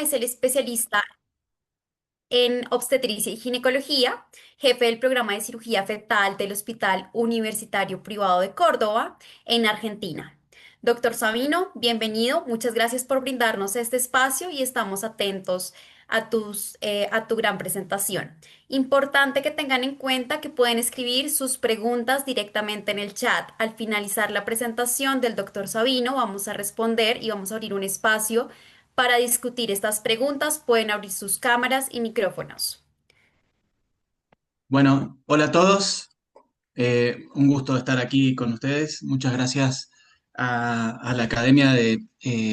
es el especialista en obstetricia y ginecología, jefe del programa de cirugía fetal del Hospital Universitario Privado de Córdoba, en Argentina. Doctor Sabino, bienvenido. Muchas gracias por brindarnos este espacio y estamos atentos a tu gran presentación. Importante que tengan en cuenta que pueden escribir sus preguntas directamente en el chat. Al finalizar la presentación del doctor Sabino, vamos a responder y vamos a abrir un espacio para discutir estas preguntas. Pueden abrir sus cámaras y micrófonos. Bueno, hola a todos. Un gusto estar aquí con ustedes. Muchas gracias a la Academia de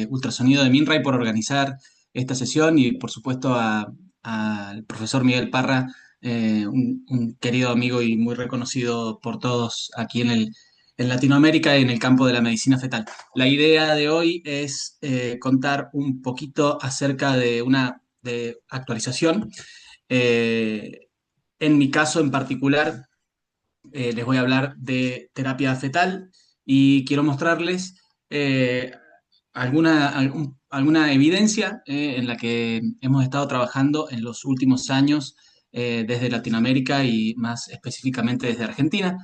Ultrasonido de MinRay por organizar esta sesión y por supuesto al profesor Miguel Parra, un querido amigo y muy reconocido por todos aquí en Latinoamérica y en el campo de la medicina fetal. La idea de hoy es contar un poquito acerca de una actualización. Eh, en mi caso en particular, les voy a hablar de terapia fetal y quiero mostrarles eh, alguna evidencia en la que hemos estado trabajando en los últimos años desde Latinoamérica y más específicamente desde Argentina.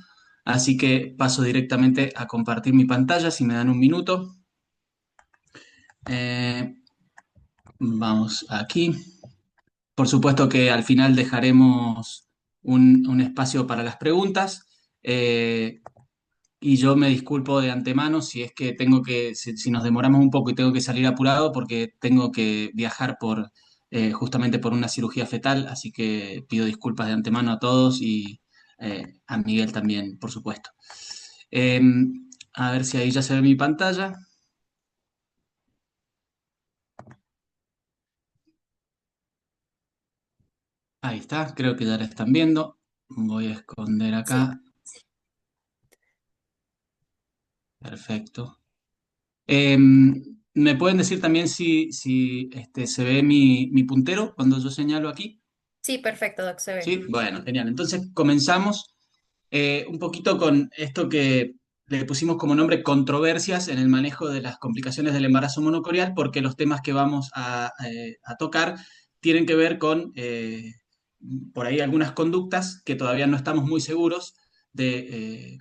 Así que paso directamente a compartir mi pantalla si me dan un minuto. Eh, Vamos aquí. Por supuesto que al final dejaremos un espacio para las preguntas. Eh, Y yo me disculpo de antemano si es que si nos demoramos un poco y tengo que salir apurado porque tengo que viajar justamente por una cirugía fetal, así que pido disculpas de antemano a todos y a Miguel también, por supuesto. Eh, a ver si ahí ya se ve mi pantalla. Ahí está, creo que ya la están viendo. Voy a esconder Sí, acá. Perfecto. Eh, ¿Me pueden decir también si se ve mi puntero cuando yo señalo aquí? sí, perfecto, Doc, se ve. Sí, bueno, genial. Entonces comenzamos un poquito con esto que le pusimos como nombre controversias en el manejo de las complicaciones del embarazo monocorial, porque los temas que vamos a tocar tienen que ver con, por ahí, algunas conductas que todavía no estamos muy seguros de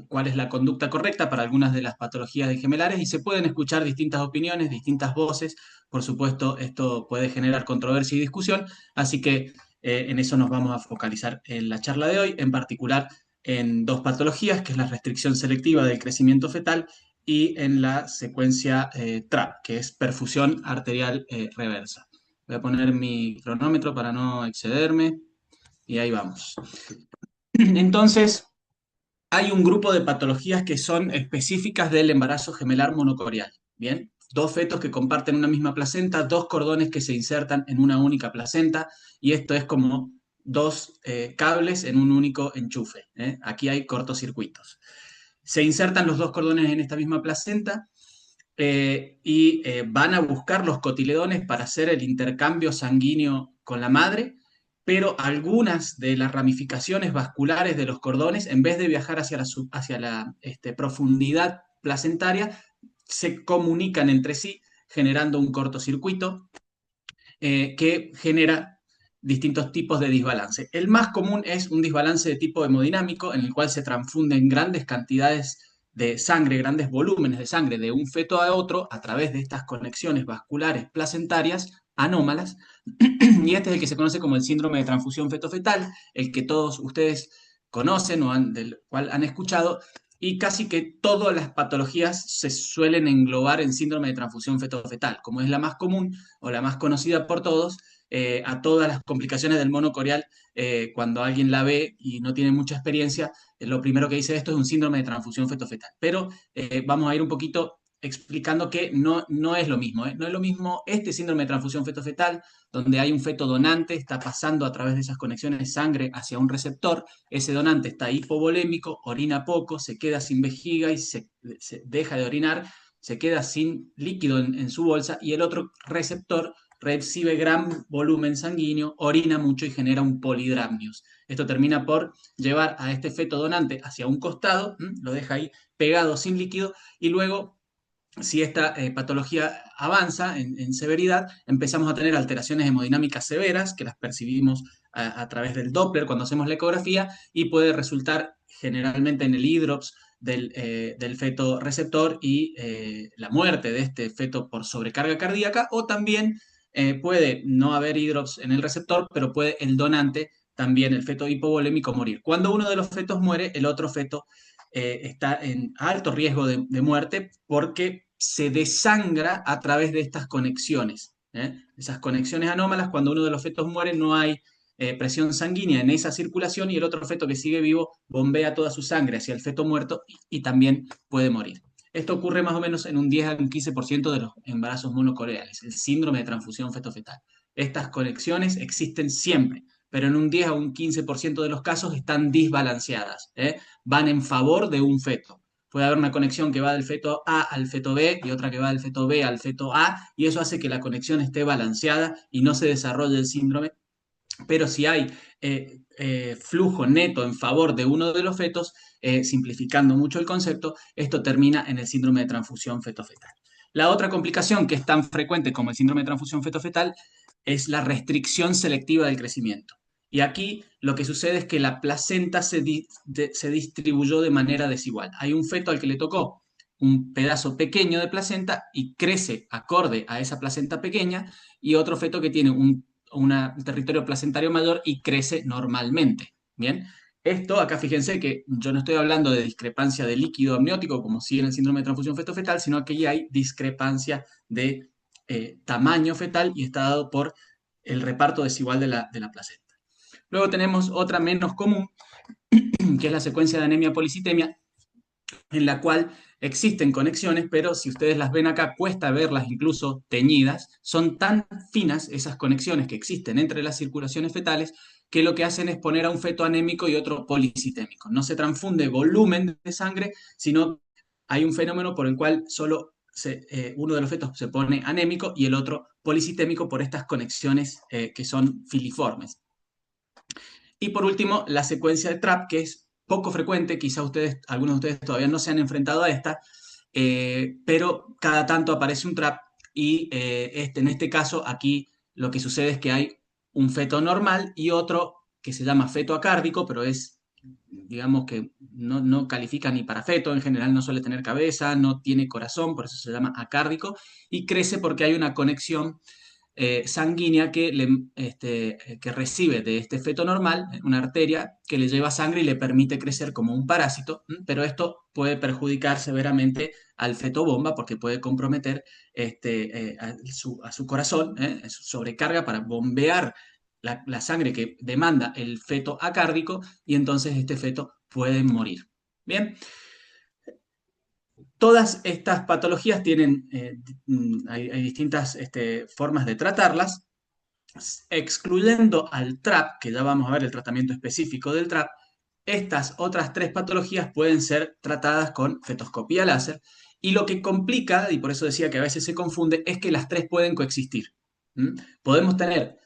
cuál es la conducta correcta para algunas de las patologías de gemelares y se pueden escuchar distintas opiniones, distintas voces. Por supuesto, esto puede generar controversia y discusión, así que en eso nos vamos a focalizar en la charla de hoy, en particular en dos patologías, que es la restricción selectiva del crecimiento fetal y en la secuencia TRAP, que es perfusión arterial reversa. Voy a poner mi cronómetro para no excederme y ahí vamos. Entonces, hay un grupo de patologías que son específicas del embarazo gemelar monocorial. Bien, dos fetos que comparten una misma placenta, dos cordones que se insertan en una única placenta, y esto es como dos cables en un único enchufe. Aquí hay cortocircuitos. Se insertan los dos cordones en esta misma placenta y van a buscar los cotiledones para hacer el intercambio sanguíneo con la madre, pero algunas de las ramificaciones vasculares de los cordones, en vez de viajar hacia la profundidad placentaria, se comunican entre sí generando un cortocircuito que genera distintos tipos de desbalance. El más común es un desbalance de tipo hemodinámico, en el cual se transfunden grandes cantidades de sangre, grandes volúmenes de sangre de un feto a otro a través de estas conexiones vasculares placentarias anómalas, y este es el que se conoce como el síndrome de transfusión feto-fetal, el que todos ustedes conocen o del cual han escuchado, y casi que todas las patologías se suelen englobar en síndrome de transfusión feto-fetal, como es la más común o la más conocida por todos. A todas las complicaciones del mono corial, cuando alguien la ve y no tiene mucha experiencia, lo primero que dice esto es un síndrome de transfusión feto-fetal. Pero vamos a ir un poquito explicando que no es lo mismo. No es lo mismo este síndrome de transfusión feto-fetal, donde hay un feto donante, está pasando a través de esas conexiones sangre hacia un receptor, ese donante está hipovolémico, orina poco, se queda sin vejiga y se deja de orinar, se queda sin líquido en su bolsa, y el otro receptor recibe gran volumen sanguíneo, orina mucho y genera un polidramnios. Esto termina por llevar a este feto donante hacia un costado, lo deja ahí pegado sin líquido, y luego, si esta patología avanza en severidad, empezamos a tener alteraciones hemodinámicas severas, que las percibimos a través del Doppler cuando hacemos la ecografía, y puede resultar generalmente en el hidrops del feto receptor y la muerte de este feto por sobrecarga cardíaca, o también puede no haber hidrops en el receptor, pero puede el donante, también el feto hipovolémico, morir. Cuando uno de los fetos muere, el otro feto está en alto riesgo de muerte porque se desangra a través de estas conexiones. Esas conexiones anómalas, cuando uno de los fetos muere, no hay presión sanguínea en esa circulación y el otro feto que sigue vivo bombea toda su sangre hacia el feto muerto y también puede morir. Esto ocurre más o menos en un 10 a un 15% de los embarazos monocoreales, el síndrome de transfusión feto-fetal. Estas conexiones existen siempre, pero en un 10 a un 15% de los casos están desbalanceadas, van en favor de un feto. Puede haber una conexión que va del feto A al feto B y otra que va del feto B al feto A, y eso hace que la conexión esté balanceada y no se desarrolle el síndrome. Pero si hay flujo neto en favor de uno de los fetos, simplificando mucho el concepto, esto termina en el síndrome de transfusión feto-fetal. La otra complicación que es tan frecuente como el síndrome de transfusión feto-fetal es la restricción selectiva del crecimiento. Y aquí lo que sucede es que la placenta se distribuyó de manera desigual. Hay un feto al que le tocó un pedazo pequeño de placenta y crece acorde a esa placenta pequeña, y otro feto que tiene un territorio placentario mayor y crece normalmente. Bien, esto acá fíjense que yo no estoy hablando de discrepancia de líquido amniótico como si en el síndrome de transfusión feto-fetal, sino que ya hay discrepancia de tamaño fetal y está dado por el reparto desigual de la placenta. Luego tenemos otra menos común, que es la secuencia de anemia policitemia, en la cual existen conexiones, pero si ustedes las ven acá, cuesta verlas incluso teñidas. Son tan finas esas conexiones que existen entre las circulaciones fetales que lo que hacen es poner a un feto anémico y otro policitémico. No se transfunde volumen de sangre, sino hay un fenómeno por el cual solo uno de los fetos se pone anémico y el otro policitémico por estas conexiones que son filiformes. Y por último, la secuencia de TRAP, que es poco frecuente, quizá algunos de ustedes todavía no se han enfrentado a esta, pero cada tanto aparece un TRAP y en este caso aquí lo que sucede es que hay un feto normal y otro que se llama feto acárdico, pero es, digamos que no califica ni para feto, en general no suele tener cabeza, no tiene corazón, por eso se llama acárdico, y crece porque hay una conexión sanguínea que recibe de este feto normal, una arteria que le lleva sangre y le permite crecer como un parásito, pero esto puede perjudicar severamente al feto bomba porque puede comprometer a su corazón, su sobrecarga para bombear la sangre que demanda el feto acárdico, y entonces este feto puede morir. Bien, todas estas patologías tienen, hay distintas formas de tratarlas, excluyendo al TRAP, que ya vamos a ver el tratamiento específico del TRAP. Estas otras tres patologías pueden ser tratadas con fetoscopía láser, y lo que complica, y por eso decía que a veces se confunde, es que las tres pueden coexistir. Podemos tener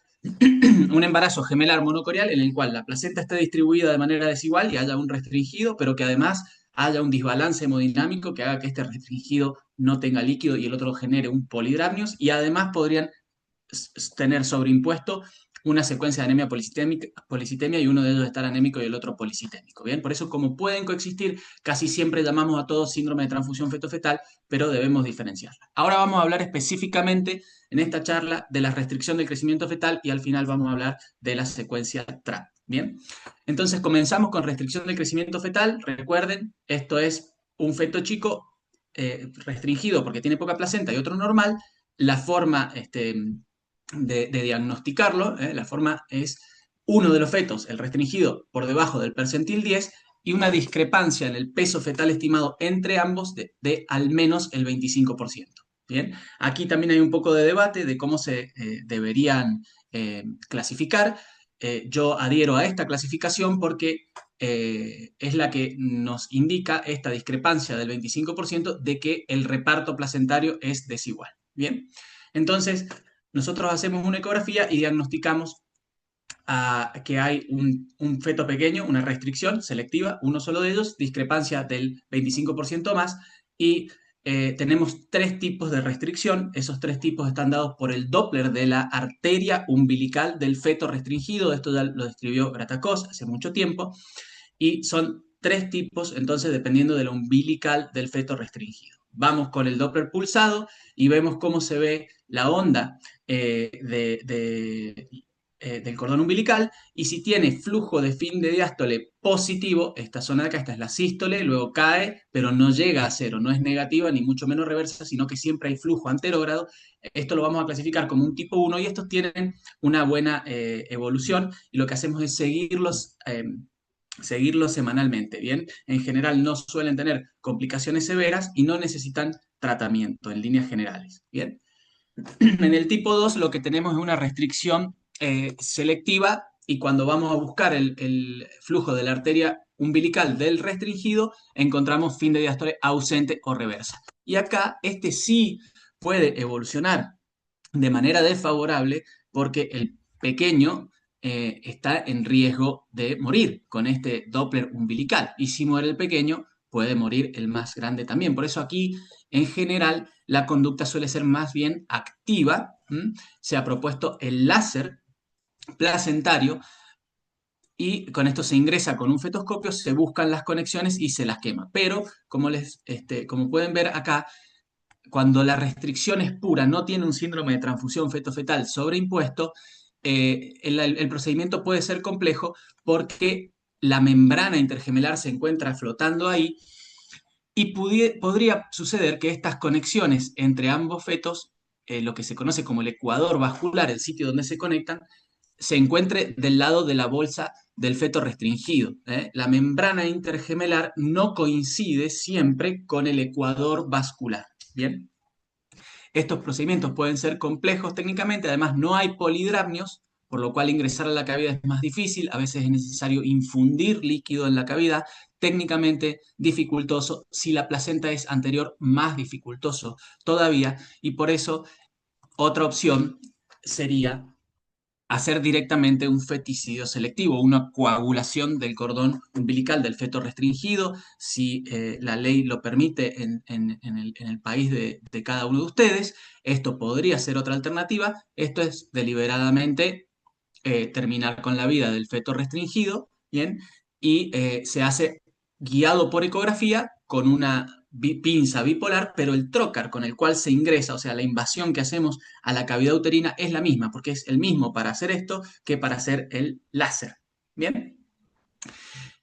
un embarazo gemelar monocoreal en el cual la placenta esté distribuida de manera desigual y haya un restringido, pero que además haya un desbalance hemodinámico que haga que este restringido no tenga líquido y el otro genere un polidramnios, y además podrían tener sobreimpuesto una secuencia de anemia policitemia y uno de ellos estar anémico y el otro policitémico. Bien, por eso, como pueden coexistir, casi siempre llamamos a todos síndrome de transfusión feto-fetal, pero debemos diferenciarla. Ahora vamos a hablar específicamente en esta charla de la restricción del crecimiento fetal y al final vamos a hablar de la secuencia TRAP. Bien, entonces comenzamos con restricción del crecimiento fetal. Recuerden, esto es un feto chico restringido porque tiene poca placenta y otro normal. La forma de diagnosticarlo, la forma es uno de los fetos, el restringido, por debajo del percentil 10 y una discrepancia en el peso fetal estimado entre ambos de al menos el 25%. Bien, aquí también hay un poco de debate de cómo se deberían clasificar. Yo adhiero a esta clasificación porque es la que nos indica esta discrepancia del 25% de que el reparto placentario es desigual. Bien, entonces nosotros hacemos una ecografía y diagnosticamos que hay un feto pequeño, una restricción selectiva, uno solo de ellos, discrepancia del 25% más, y tenemos tres tipos de restricción. Esos tres tipos están dados por el Doppler de la arteria umbilical del feto restringido. Esto ya lo describió Gratacos hace mucho tiempo. Y son tres tipos, entonces, dependiendo de la umbilical del feto restringido. Vamos con el Doppler pulsado y vemos cómo se ve la onda del cordón umbilical, y si tiene flujo de fin de diástole positivo, esta zona de acá, esta es la sístole, luego cae, pero no llega a cero, no es negativa ni mucho menos reversa, sino que siempre hay flujo anterógrado. Esto lo vamos a clasificar como un tipo 1 y estos tienen una buena evolución, y lo que hacemos es seguirlos semanalmente, ¿bien? En general no suelen tener complicaciones severas y no necesitan tratamiento en líneas generales, ¿bien? En el tipo 2 lo que tenemos es una restricción selectiva, y cuando vamos a buscar el flujo de la arteria umbilical del restringido, encontramos fin de diástole ausente o reversa. Y acá este sí puede evolucionar de manera desfavorable porque el pequeño está en riesgo de morir con este Doppler umbilical. Y si muere el pequeño, puede morir el más grande también. Por eso aquí, en general, la conducta suele ser más bien activa. Se ha propuesto el láser placentario, y con esto se ingresa con un fetoscopio, se buscan las conexiones y se las quema. Pero, como pueden ver acá, cuando la restricción es pura, no tiene un síndrome de transfusión feto-fetal sobreimpuesto, el procedimiento puede ser complejo porque la membrana intergemelar se encuentra flotando ahí, y podría suceder que estas conexiones entre ambos fetos, lo que se conoce como el ecuador vascular, el sitio donde se conectan, se encuentre del lado de la bolsa del feto restringido. La membrana intergemelar no coincide siempre con el ecuador vascular. ¿Bien? Estos procedimientos pueden ser complejos técnicamente, además no hay polidramnios, por lo cual ingresar a la cavidad es más difícil, a veces es necesario infundir líquido en la cavidad, técnicamente dificultoso. Si la placenta es anterior, más dificultoso todavía, y por eso otra opción sería hacer directamente un feticidio selectivo, una coagulación del cordón umbilical del feto restringido, si la ley lo permite en el país de cada uno de ustedes. Esto podría ser otra alternativa. Esto es deliberadamente terminar con la vida del feto restringido, ¿bien? Y se hace guiado por ecografía con una pinza bipolar, pero el trócar con el cual se ingresa, o sea, la invasión que hacemos a la cavidad uterina es la misma, porque es el mismo para hacer esto que para hacer el láser. ¿Bien?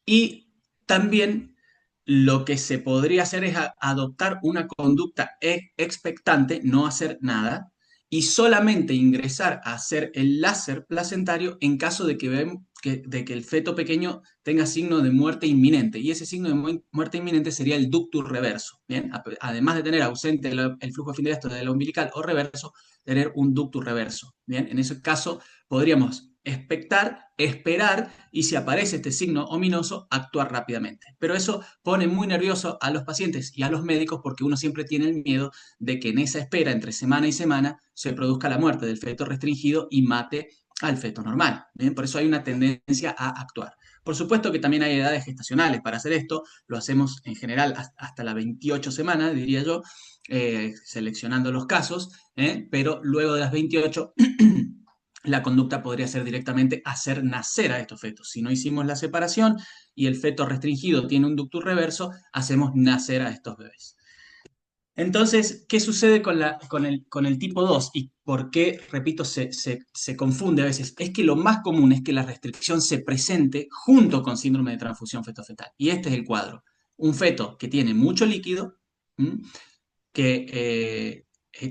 Y también lo que se podría hacer es adoptar una conducta expectante, no hacer nada, y solamente ingresar a hacer el láser placentario en caso de que el feto pequeño tenga signo de muerte inminente. Y ese signo de muerte inminente sería el ductus reverso. ¿Bien? Además de tener ausente el flujo de de la umbilical o reverso, tener un ductus reverso. ¿Bien? En ese caso podríamos expectar, esperar, y si aparece este signo ominoso, actuar rápidamente. Pero eso pone muy nervioso a los pacientes y a los médicos, porque uno siempre tiene el miedo de que en esa espera entre semana y semana se produzca la muerte del feto restringido y mate al feto normal. ¿Bien? Por eso hay una tendencia a actuar. Por supuesto que también hay edades gestacionales para hacer esto, lo hacemos en general hasta las 28 semanas, diría yo, seleccionando los casos, pero luego de las 28 la conducta podría ser directamente hacer nacer a estos fetos. Si no hicimos la separación y el feto restringido tiene un ductus reverso, hacemos nacer a estos bebés. Entonces, ¿qué sucede con el tipo 2 y por qué, repito, se confunde a veces? Es que lo más común es que la restricción se presente junto con síndrome de transfusión feto-fetal. Y este es el cuadro. Un feto que tiene mucho líquido, que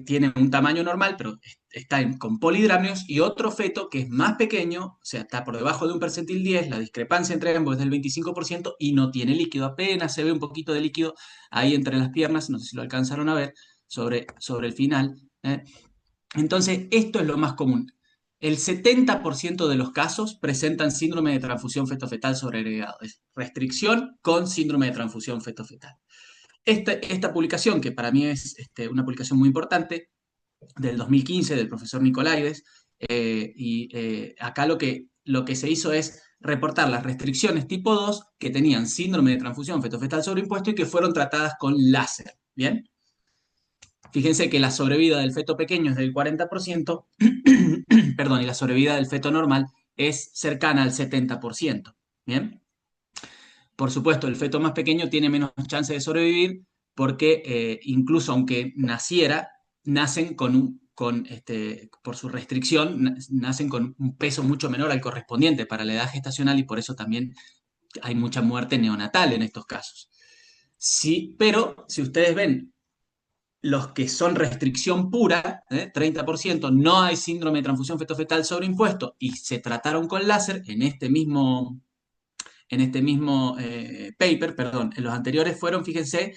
tiene un tamaño normal, pero está con polidramnios, y otro feto que es más pequeño, o sea, está por debajo de un percentil 10, la discrepancia entre ambos es del 25% y no tiene líquido, apenas se ve un poquito de líquido ahí entre las piernas, no sé si lo alcanzaron a ver, sobre el final. Entonces, esto es lo más común. El 70% de los casos presentan síndrome de transfusión feto-fetal sobreagregado, es restricción con síndrome de transfusión feto-fetal. Esta publicación, que para mí es una publicación muy importante, del 2015, del profesor Nicolaides, acá lo que se hizo es reportar las restricciones tipo 2 que tenían síndrome de transfusión feto-fetal sobreimpuesto y que fueron tratadas con láser. ¿Bien? Fíjense que la sobrevida del feto pequeño es del 40%, perdón, y la sobrevida del feto normal es cercana al 70%. ¿Bien? Por supuesto, el feto más pequeño tiene menos chance de sobrevivir porque incluso aunque naciera, nacen por su restricción, nacen con un peso mucho menor al correspondiente para la edad gestacional y por eso también hay mucha muerte neonatal en estos casos. Sí, pero si ustedes ven los que son restricción pura, 30%, no hay síndrome de transfusión feto-fetal sobreimpuesto y se trataron con láser en este mismo paper, perdón, en los anteriores fueron, fíjense,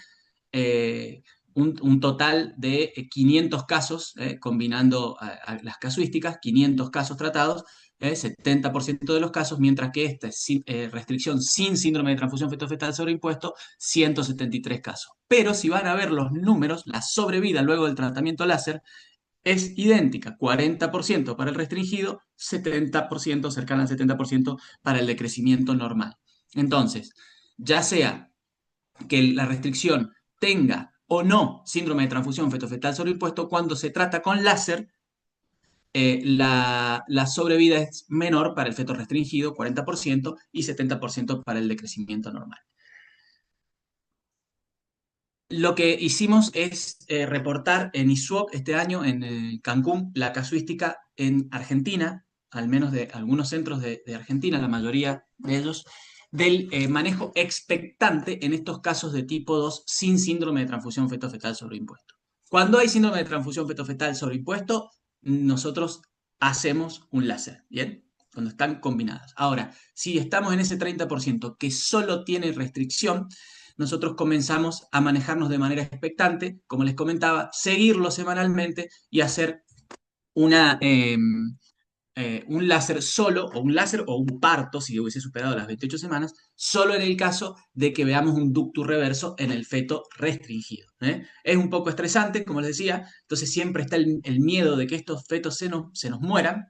eh, un total de 500 casos, combinando a las casuísticas, 500 casos tratados, 70% de los casos, mientras que esta es restricción sin síndrome de transfusión feto-fetal sobreimpuesto, 173 casos. Pero si van a ver los números, la sobrevida luego del tratamiento láser es idéntica, 40% para el restringido, 70%, cercana al 70% para el decrecimiento normal. Entonces, ya sea que la restricción tenga o no síndrome de transfusión feto-fetal sobreimpuesto, cuando se trata con láser, la sobrevida es menor para el feto restringido, 40%, y 70% para el decrecimiento normal. Lo que hicimos es reportar en ISUOC este año en Cancún la casuística en Argentina, al menos de algunos centros de Argentina, la mayoría de ellos, del manejo expectante en estos casos de tipo 2 sin síndrome de transfusión feto-fetal sobreimpuesto. Cuando hay síndrome de transfusión feto-fetal sobreimpuesto, nosotros hacemos un láser, ¿bien? Cuando están combinadas. Ahora, si estamos en ese 30% que solo tiene restricción, nosotros comenzamos a manejarnos de manera expectante, como les comentaba, seguirlo semanalmente y hacer una, un láser solo, o un láser o un parto, si hubiese superado las 28 semanas, solo en el caso de que veamos un ductus reverso en el feto restringido. Es un poco estresante, como les decía, entonces siempre está el miedo de que estos fetos se nos mueran,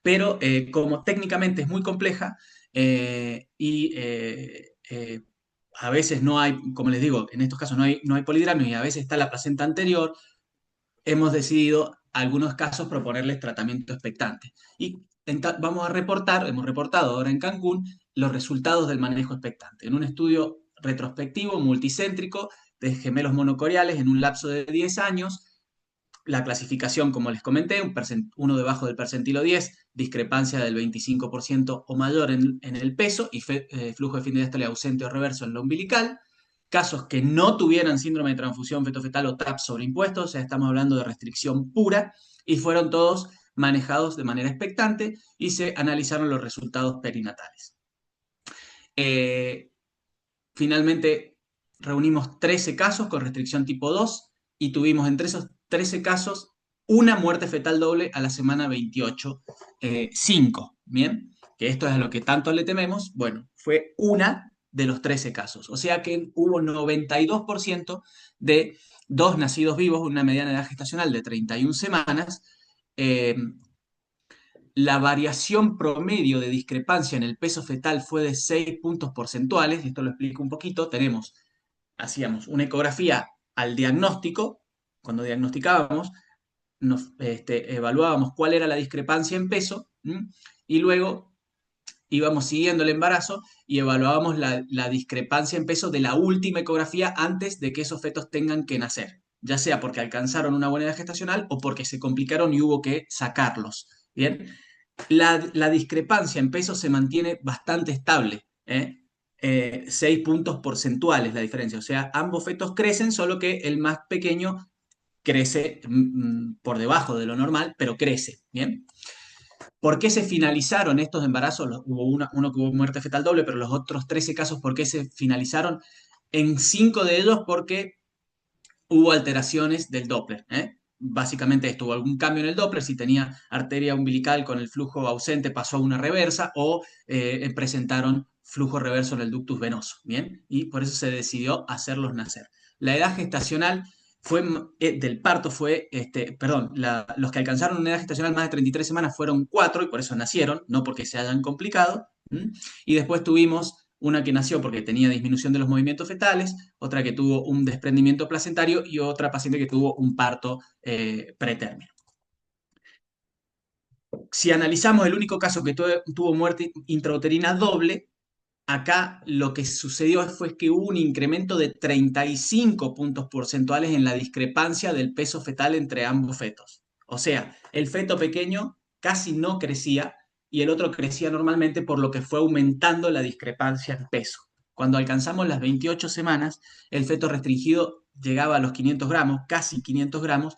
pero como técnicamente es muy compleja y a veces no hay, como les digo, en estos casos no hay polidramio y a veces está la placenta anterior, hemos decidido algunos casos proponerles tratamiento expectante. Y hemos reportado ahora en Cancún los resultados del manejo expectante en un estudio retrospectivo multicéntrico de gemelos monocoriales en un lapso de 10 años. La clasificación, como les comenté, uno debajo del percentilo 10, discrepancia del 25% o mayor en el peso y flujo de fin de diástole ausente o reverso en lo umbilical. Casos que no tuvieran síndrome de transfusión feto-fetal o TAP sobreimpuesto, o sea, estamos hablando de restricción pura, y fueron todos manejados de manera expectante y se analizaron los resultados perinatales. Eh, Finalmente, reunimos 13 casos con restricción tipo 2 y tuvimos entre esos 13 casos una muerte fetal doble a la semana 28, 5, ¿bien? Que esto es a lo que tanto le tememos. Bueno, fue una de los 13 casos. O sea que hubo 92% de dos nacidos vivos, una mediana edad gestacional de 31 semanas. eh, la variación promedio de discrepancia en el peso fetal fue de 6 puntos porcentuales, y esto lo explico un poquito. Hacíamos una ecografía al diagnóstico, cuando diagnosticábamos, nos evaluábamos cuál era la discrepancia en peso, y luego íbamos siguiendo el embarazo y evaluábamos la discrepancia en peso de la última ecografía antes de que esos fetos tengan que nacer, ya sea porque alcanzaron una buena edad gestacional o porque se complicaron y hubo que sacarlos. ¿Bien? La discrepancia en peso se mantiene bastante estable. 6 puntos porcentuales la diferencia. O sea, ambos fetos crecen, solo que el más pequeño crece por debajo de lo normal, pero crece. ¿Bien? ¿Por qué se finalizaron estos embarazos? Hubo uno que hubo muerte fetal doble, pero los otros 13 casos, ¿por qué se finalizaron? En 5 de ellos porque hubo alteraciones del Doppler. Básicamente esto, hubo algún cambio en el Doppler, si tenía arteria umbilical con el flujo ausente pasó a una reversa o presentaron flujo reverso en el ductus venoso, ¿bien? Y por eso se decidió hacerlos nacer. La edad gestacional del parto fue, perdón, los que alcanzaron una edad gestacional más de 33 semanas fueron 4 y por eso nacieron, no porque se hayan complicado. Y después tuvimos Una que nació porque tenía disminución de los movimientos fetales, otra que tuvo un desprendimiento placentario y otra paciente que tuvo un parto pretérmino. Si analizamos el único caso que tuvo muerte intrauterina doble, acá lo que sucedió fue que hubo un incremento de 35 puntos porcentuales en la discrepancia del peso fetal entre ambos fetos. O sea, el feto pequeño casi no crecía y el otro crecía normalmente, por lo que fue aumentando la discrepancia en peso. Cuando alcanzamos las 28 semanas, el feto restringido llegaba a los 500 gramos, casi 500 gramos,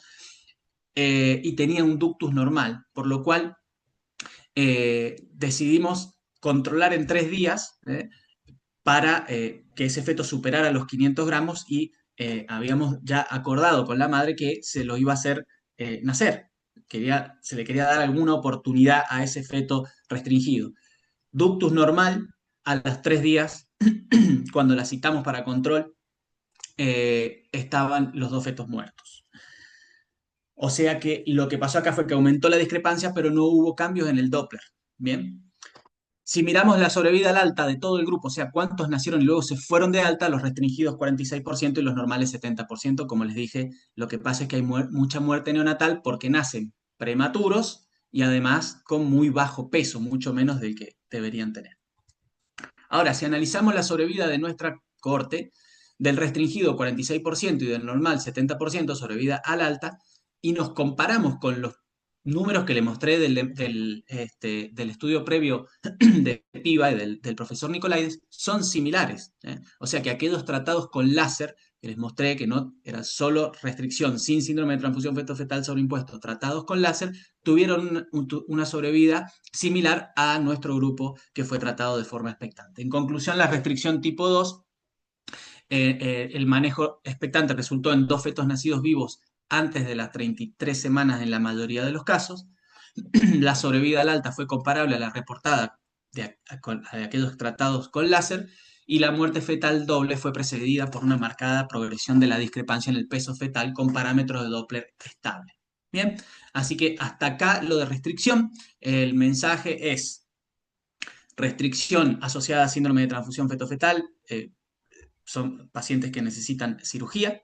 y tenía un ductus normal, por lo cual decidimos controlar en 3 días, para que ese feto superara los 500 gramos y habíamos ya acordado con la madre que se lo iba a hacer nacer. Se le quería dar alguna oportunidad a ese feto restringido. Ductus normal, a los 3 días, cuando la citamos para control, estaban los dos fetos muertos. O sea que lo que pasó acá fue que aumentó la discrepancia, pero no hubo cambios en el Doppler. Bien. Si miramos la sobrevida al alta de todo el grupo, o sea, cuántos nacieron y luego se fueron de alta, los restringidos 46% y los normales 70%, como les dije, lo que pasa es que hay mucha muerte neonatal porque nacen prematuros y además con muy bajo peso, mucho menos del que deberían tener. Ahora, si analizamos la sobrevida de nuestra cohorte, del restringido 46% y del normal 70% sobrevida al alta, y nos comparamos con los números que le mostré del estudio previo de PIVA y del profesor Nicolaides, son similares. O sea que aquellos tratados con láser, que les mostré que no era solo restricción sin síndrome de transfusión feto-fetal sobreimpuesto, tratados con láser, tuvieron una sobrevida similar a nuestro grupo que fue tratado de forma expectante. En conclusión, la restricción tipo 2, el manejo expectante resultó en 2 fetos nacidos vivos antes de las 33 semanas en la mayoría de los casos. La sobrevida al alta fue comparable a la reportada de aquellos tratados con láser, y la muerte fetal doble fue precedida por una marcada progresión de la discrepancia en el peso fetal con parámetros de Doppler estable. Bien, así que hasta acá lo de restricción. El mensaje es restricción asociada a síndrome de transfusión feto-fetal. Son pacientes que necesitan cirugía.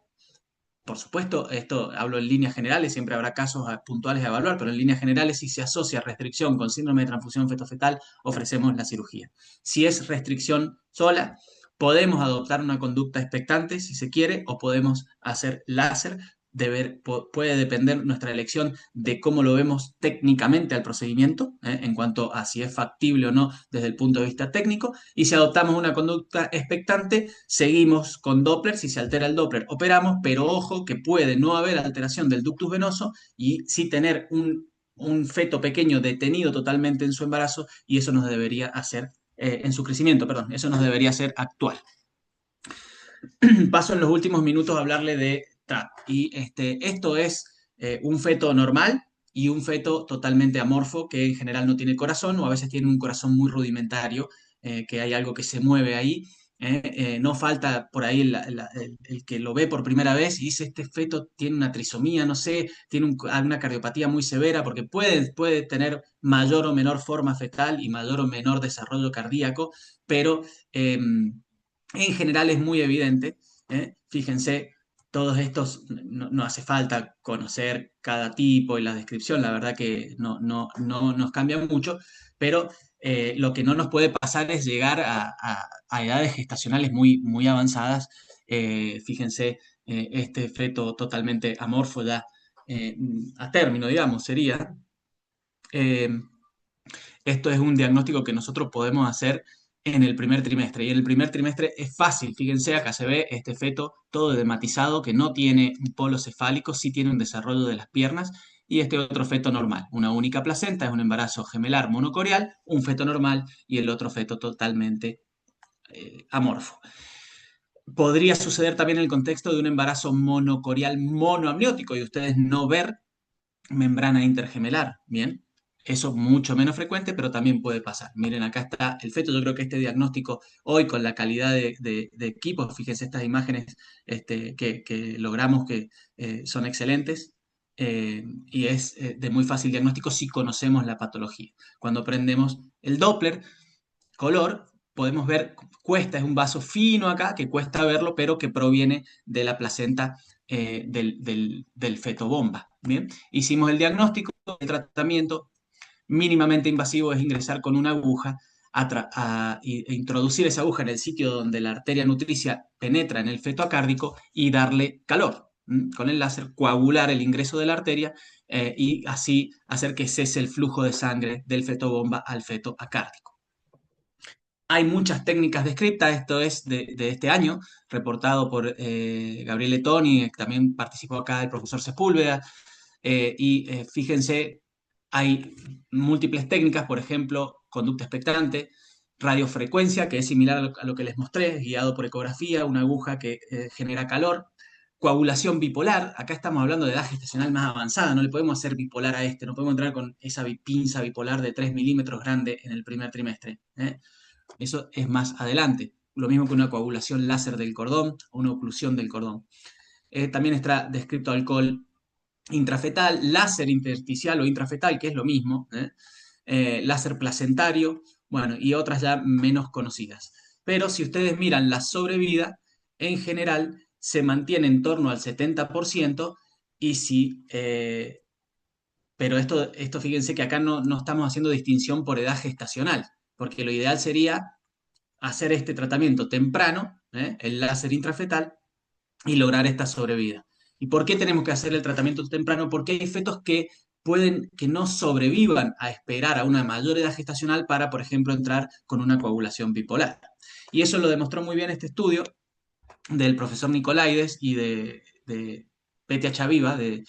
Por supuesto, esto hablo en líneas generales, siempre habrá casos puntuales a evaluar, pero en líneas generales, si se asocia restricción con síndrome de transfusión feto-fetal, ofrecemos la cirugía. Si es restricción sola, podemos adoptar una conducta expectante, si se quiere, o podemos hacer láser. Puede depender nuestra elección de cómo lo vemos técnicamente al procedimiento, en cuanto a si es factible o no desde el punto de vista técnico. Y si adoptamos una conducta expectante, seguimos con Doppler. Si se altera el Doppler, operamos, pero ojo que puede no haber alteración del ductus venoso y sí tener un feto pequeño detenido totalmente en su embarazo, y eso nos debería hacer, en su crecimiento, perdón, eso nos debería hacer actual. Paso en los últimos minutos a hablarle de TRAP. Y esto es un feto normal y un feto totalmente amorfo que en general no tiene corazón, o a veces tiene un corazón muy rudimentario, que hay algo que se mueve ahí. No falta por ahí el que lo ve por primera vez y dice: este feto tiene una trisomía, no sé, tiene una cardiopatía muy severa, porque puede tener mayor o menor forma fetal y mayor o menor desarrollo cardíaco, pero en general es muy evidente. Fíjense, todos estos, no hace falta conocer cada tipo y la descripción, la verdad que no nos cambia mucho, pero lo que no nos puede pasar es llegar a edades gestacionales muy, muy avanzadas. Fíjense, este feto totalmente amorfo ya, a término, digamos, sería. eh, Esto es un diagnóstico que nosotros podemos hacer en el primer trimestre. Y en el primer trimestre es fácil. Fíjense, acá se ve este feto todo edematizado, que no tiene un polo cefálico, sí tiene un desarrollo de las piernas. Y este otro feto normal, una única placenta, es un embarazo gemelar monocorial, un feto normal y el otro feto totalmente amorfo. Podría suceder también en el contexto de un embarazo monocorial monoamniótico y ustedes no ver membrana intergemelar. Bien, eso mucho menos frecuente, pero también puede pasar. Miren, acá está el feto. Yo creo que este diagnóstico hoy, con la calidad de equipos, fíjense estas imágenes que logramos, que son excelentes. Y es de muy fácil diagnóstico si conocemos la patología. Cuando prendemos el Doppler color, podemos ver, cuesta, es un vaso fino acá, que cuesta verlo, pero que proviene de la placenta del feto bomba. Bien, hicimos el diagnóstico, el tratamiento mínimamente invasivo es ingresar con una aguja e introducir esa aguja en el sitio donde la arteria nutricia penetra en el feto acárdico y darle calor. Con el láser coagular el ingreso de la arteria y así hacer que cese el flujo de sangre del feto bomba al feto acárdico. Hay muchas técnicas descritas, esto es de este año, reportado por Gabriele Toni, que también participó acá el profesor Sepúlveda, fíjense, hay múltiples técnicas, por ejemplo, conducta expectante, radiofrecuencia, que es similar a lo que les mostré, guiado por ecografía, una aguja que genera calor, coagulación bipolar, acá estamos hablando de edad gestacional más avanzada, no le podemos hacer bipolar a este, no podemos entrar con esa pinza bipolar de 3 milímetros grande en el primer trimestre. Eso es más adelante. Lo mismo que una coagulación láser del cordón o una oclusión del cordón. También está descrito alcohol intrafetal, láser intersticial o intrafetal, que es lo mismo, láser placentario, bueno, y otras ya menos conocidas. Pero si ustedes miran la sobrevida, en general se mantiene en torno al 70% y si, pero esto fíjense que acá no estamos haciendo distinción por edad gestacional, porque lo ideal sería hacer este tratamiento temprano, el láser intrafetal, y lograr esta sobrevida. ¿Y por qué tenemos que hacer el tratamiento temprano? Porque hay fetos que pueden que no sobrevivan a esperar a una mayor edad gestacional para, por ejemplo, entrar con una coagulación bipolar. Y eso lo demostró muy bien este estudio del profesor Nicolaides y de Petia Chaviva de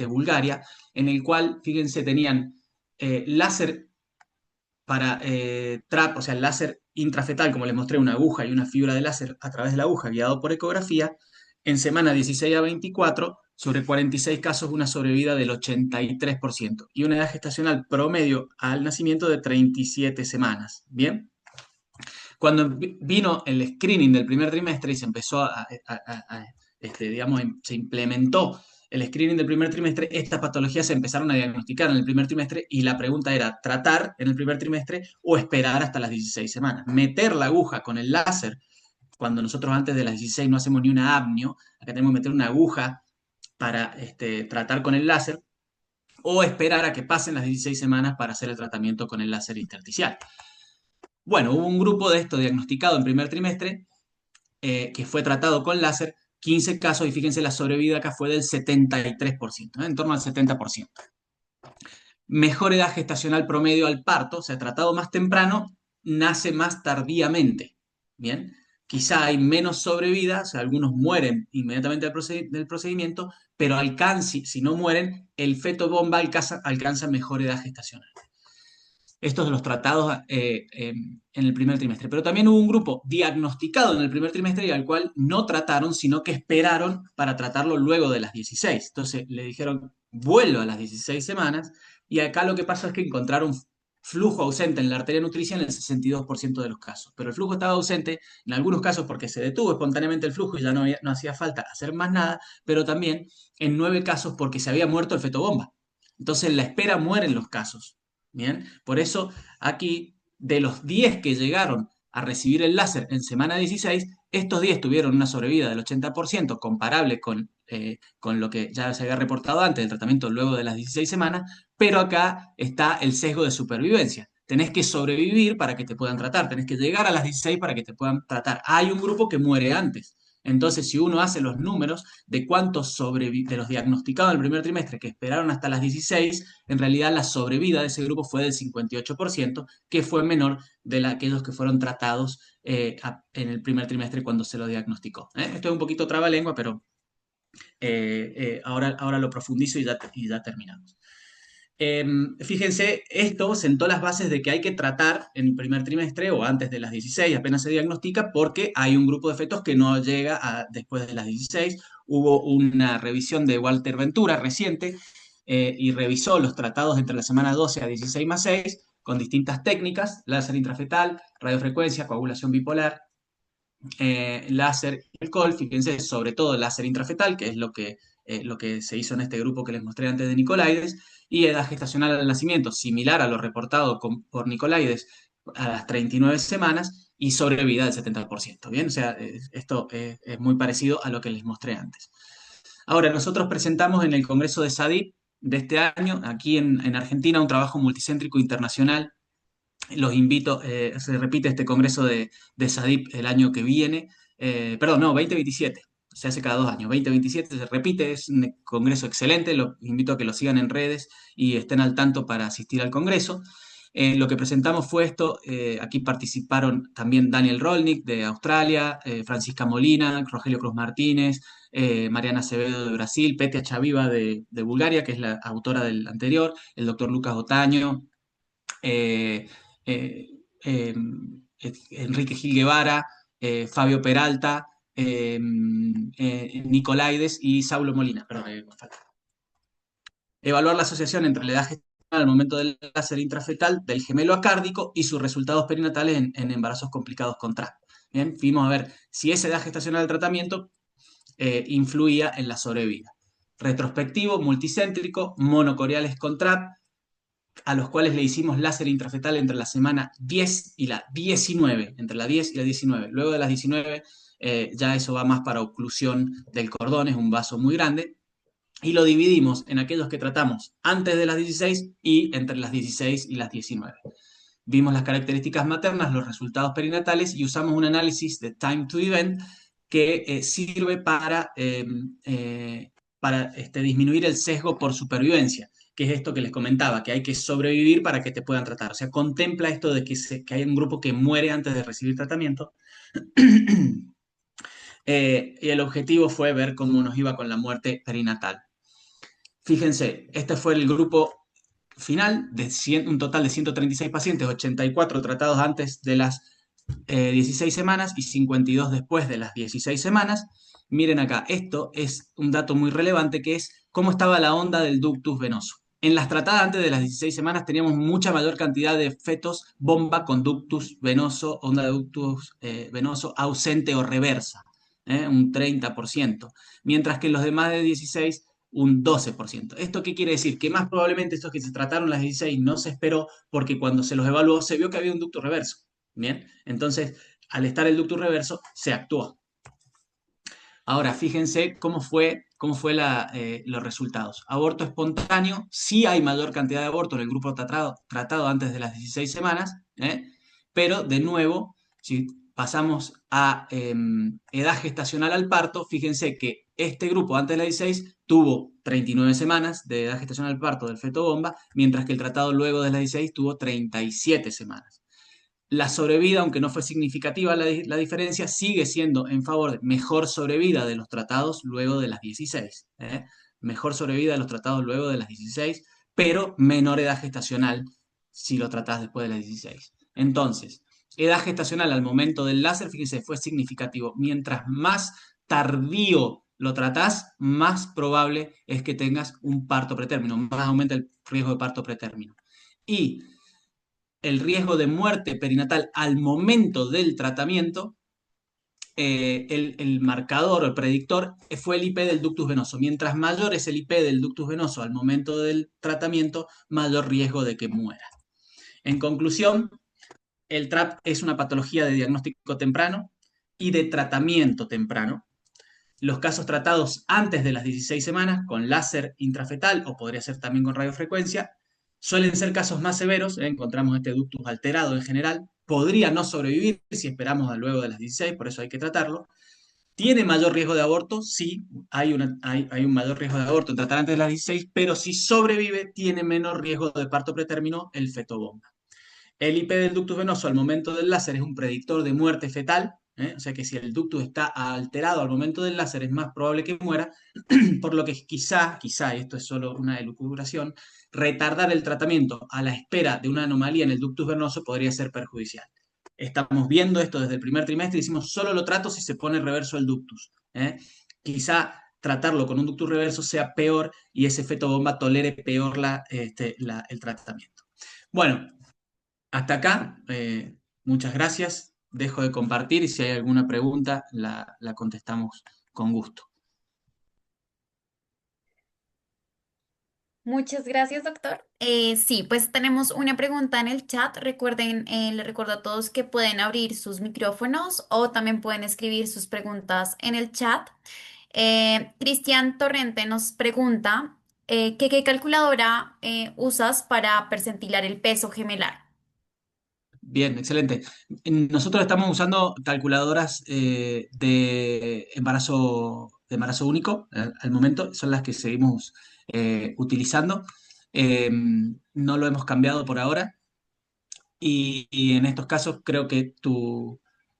Bulgaria, en el cual, fíjense, tenían láser para TRAP, o sea, el láser intrafetal, como les mostré, una aguja y una fibra de láser a través de la aguja guiado por ecografía, en semana 16 a 24, sobre 46 casos, una sobrevida del 83% y una edad gestacional promedio al nacimiento de 37 semanas. ¿Bien? Cuando vino el screening del primer trimestre y se empezó digamos, se implementó el screening del primer trimestre, estas patologías se empezaron a diagnosticar en el primer trimestre y la pregunta era, ¿tratar en el primer trimestre o esperar hasta las 16 semanas? Meter la aguja con el láser, cuando nosotros antes de las 16 no hacemos ni una apnio, acá tenemos que meter una aguja para tratar con el láser, o esperar a que pasen las 16 semanas para hacer el tratamiento con el láser intersticial. Bueno, hubo un grupo de esto diagnosticado en primer trimestre que fue tratado con láser, 15 casos, y fíjense, la sobrevida acá fue del 73%, en torno al 70%. Mejor edad gestacional promedio al parto, o sea, tratado más temprano, nace más tardíamente. Bien, quizá hay menos sobrevida, o sea, algunos mueren inmediatamente del procedimiento, pero si no mueren, el feto bomba alcanza mejor edad gestacional. Estos de los tratados en el primer trimestre. Pero también hubo un grupo diagnosticado en el primer trimestre y al cual no trataron, sino que esperaron para tratarlo luego de las 16. Entonces le dijeron, vuelva a las 16 semanas, y acá lo que pasa es que encontraron flujo ausente en la arteria nutricia en el 62% de los casos. Pero el flujo estaba ausente en algunos casos porque se detuvo espontáneamente el flujo y ya no hacía falta hacer más nada, pero también en 9 casos porque se había muerto el feto bomba. Entonces en la espera mueren los casos. Bien, por eso aquí de los 10 que llegaron a recibir el láser en semana 16, estos 10 tuvieron una sobrevida del 80%, comparable con lo que ya se había reportado antes del tratamiento luego de las 16 semanas, pero acá está el sesgo de supervivencia. Tenés que sobrevivir para que te puedan tratar, tenés que llegar a las 16 para que te puedan tratar. Hay un grupo que muere antes. Entonces, si uno hace los números de cuántos de los diagnosticados en el primer trimestre que esperaron hasta las 16, en realidad la sobrevida de ese grupo fue del 58%, que fue menor de aquellos que fueron tratados en el primer trimestre cuando se lo diagnosticó. Esto es un poquito trabalengua, pero ahora lo profundizo y ya terminamos. Fíjense, esto sentó las bases de que hay que tratar en el primer trimestre o antes de las 16, apenas se diagnostica, porque hay un grupo de fetos que no llega después de las 16. Hubo una revisión de Walter Ventura reciente y revisó los tratados entre la semana 12 a 16 más 6 con distintas técnicas, láser intrafetal, radiofrecuencia, coagulación bipolar, láser y alcohol, fíjense, sobre todo láser intrafetal, que es lo que se hizo en este grupo que les mostré antes de Nicolaides, y edad gestacional al nacimiento, similar a lo reportado por Nicolaides a las 39 semanas, y sobrevida del 70%. Bien, o sea, esto es muy parecido a lo que les mostré antes. Ahora, nosotros presentamos en el Congreso de SADIP de este año, aquí en Argentina, un trabajo multicéntrico internacional. Los invito, se repite este Congreso de SADIP el año que viene, perdón, no, 2027, se hace cada 2 años, 2027 se repite, es un congreso excelente, los invito a que lo sigan en redes y estén al tanto para asistir al Congreso. Lo que presentamos fue esto, aquí participaron también Daniel Rolnick de Australia, Francisca Molina, Rogelio Cruz Martínez, Mariana Acevedo de Brasil, Petia Chaviva de Bulgaria, que es la autora del anterior, el doctor Lucas Otaño, eh, eh, eh, Enrique Gil Guevara, Fabio Peralta, Nicolaides y Saulo Molina. Perdón, me falta. Evaluar la asociación entre la edad gestacional al momento del láser intrafetal del gemelo acárdico y sus resultados perinatales en embarazos complicados con TRAP. Bien, fuimos a ver si esa edad gestacional del tratamiento influía en la sobrevida. Retrospectivo, multicéntrico, monocoreales con TRAP, a los cuales le hicimos láser intrafetal entre la semana 10 y la 19, entre la 10 y la 19. Luego de las 19, ya eso va más para oclusión del cordón, es un vaso muy grande, y lo dividimos en aquellos que tratamos antes de las 16 y entre las 16 y las 19. Vimos las características maternas, los resultados perinatales y usamos un análisis de time to event que sirve para disminuir el sesgo por supervivencia, que es esto que les comentaba, que hay que sobrevivir para que te puedan tratar. O sea, contempla esto de que hay un grupo que muere antes de recibir tratamiento. Y el objetivo fue ver cómo nos iba con la muerte perinatal. Fíjense, este fue el grupo final, de un total de 136 pacientes, 84 tratados antes de las 16 semanas y 52 después de las 16 semanas. Miren acá, esto es un dato muy relevante que es cómo estaba la onda del ductus venoso. En las tratadas antes de las 16 semanas teníamos mucha mayor cantidad de fetos bomba con ductus venoso, onda de ductus venoso ausente o reversa, un 30%, mientras que en los demás de 16 un 12%. ¿Esto qué quiere decir? Que más probablemente estos que se trataron las 16 no se esperó porque cuando se los evaluó se vio que había un ducto reverso. Bien, entonces al estar el ducto reverso se actuó. Ahora, fíjense cómo fue los resultados. Aborto espontáneo, sí hay mayor cantidad de abortos en el grupo tratado antes de las 16 semanas, pero de nuevo, si pasamos a edad gestacional al parto, fíjense que este grupo antes de las 16 tuvo 39 semanas de edad gestacional al parto del feto bomba, mientras que el tratado luego de las 16 tuvo 37 semanas. La sobrevida, aunque no fue significativa la diferencia, sigue siendo en favor de mejor sobrevida de los tratados luego de las 16. Mejor sobrevida de los tratados luego de las 16, pero menor edad gestacional si lo tratás después de las 16. Entonces, edad gestacional al momento del láser, fíjense, fue significativo. Mientras más tardío lo tratás, más probable es que tengas un parto pretérmino, más aumenta el riesgo de parto pretérmino. Y el riesgo de muerte perinatal al momento del tratamiento, el marcador o el predictor fue el IP del ductus venoso. Mientras mayor es el IP del ductus venoso al momento del tratamiento, mayor riesgo de que muera. En conclusión, el TRAP es una patología de diagnóstico temprano y de tratamiento temprano. Los casos tratados antes de las 16 semanas con láser intrafetal o podría ser también con radiofrecuencia suelen ser casos más severos, encontramos este ductus alterado en general, podría no sobrevivir si esperamos a luego de las 16, por eso hay que tratarlo. ¿Tiene mayor riesgo de aborto? Sí, hay un mayor riesgo de aborto en tratar antes de las 16, pero si sobrevive, tiene menor riesgo de parto pretérmino el feto bomba. El IP del ductus venoso al momento del láser es un predictor de muerte fetal, o sea que si el ductus está alterado al momento del láser es más probable que muera, por lo que quizá, y esto es solo una elucubración, retardar el tratamiento a la espera de una anomalía en el ductus venoso podría ser perjudicial. Estamos viendo esto desde el primer trimestre y decimos solo lo trato si se pone reverso el ductus. Quizá tratarlo con un ductus reverso sea peor y ese feto bomba tolere peor el tratamiento. Bueno, hasta acá, muchas gracias. Dejo de compartir y si hay alguna pregunta la contestamos con gusto. Muchas gracias, doctor. Sí, pues tenemos una pregunta en el chat. Recuerden, les recuerdo a todos que pueden abrir sus micrófonos o también pueden escribir sus preguntas en el chat. Cristian Torrente nos pregunta ¿qué calculadora usas para percentilar el peso gemelar? Bien, excelente. Nosotros estamos usando calculadoras de embarazo único al momento, son las que seguimos utilizando. No lo hemos cambiado por ahora. Y en estos casos creo que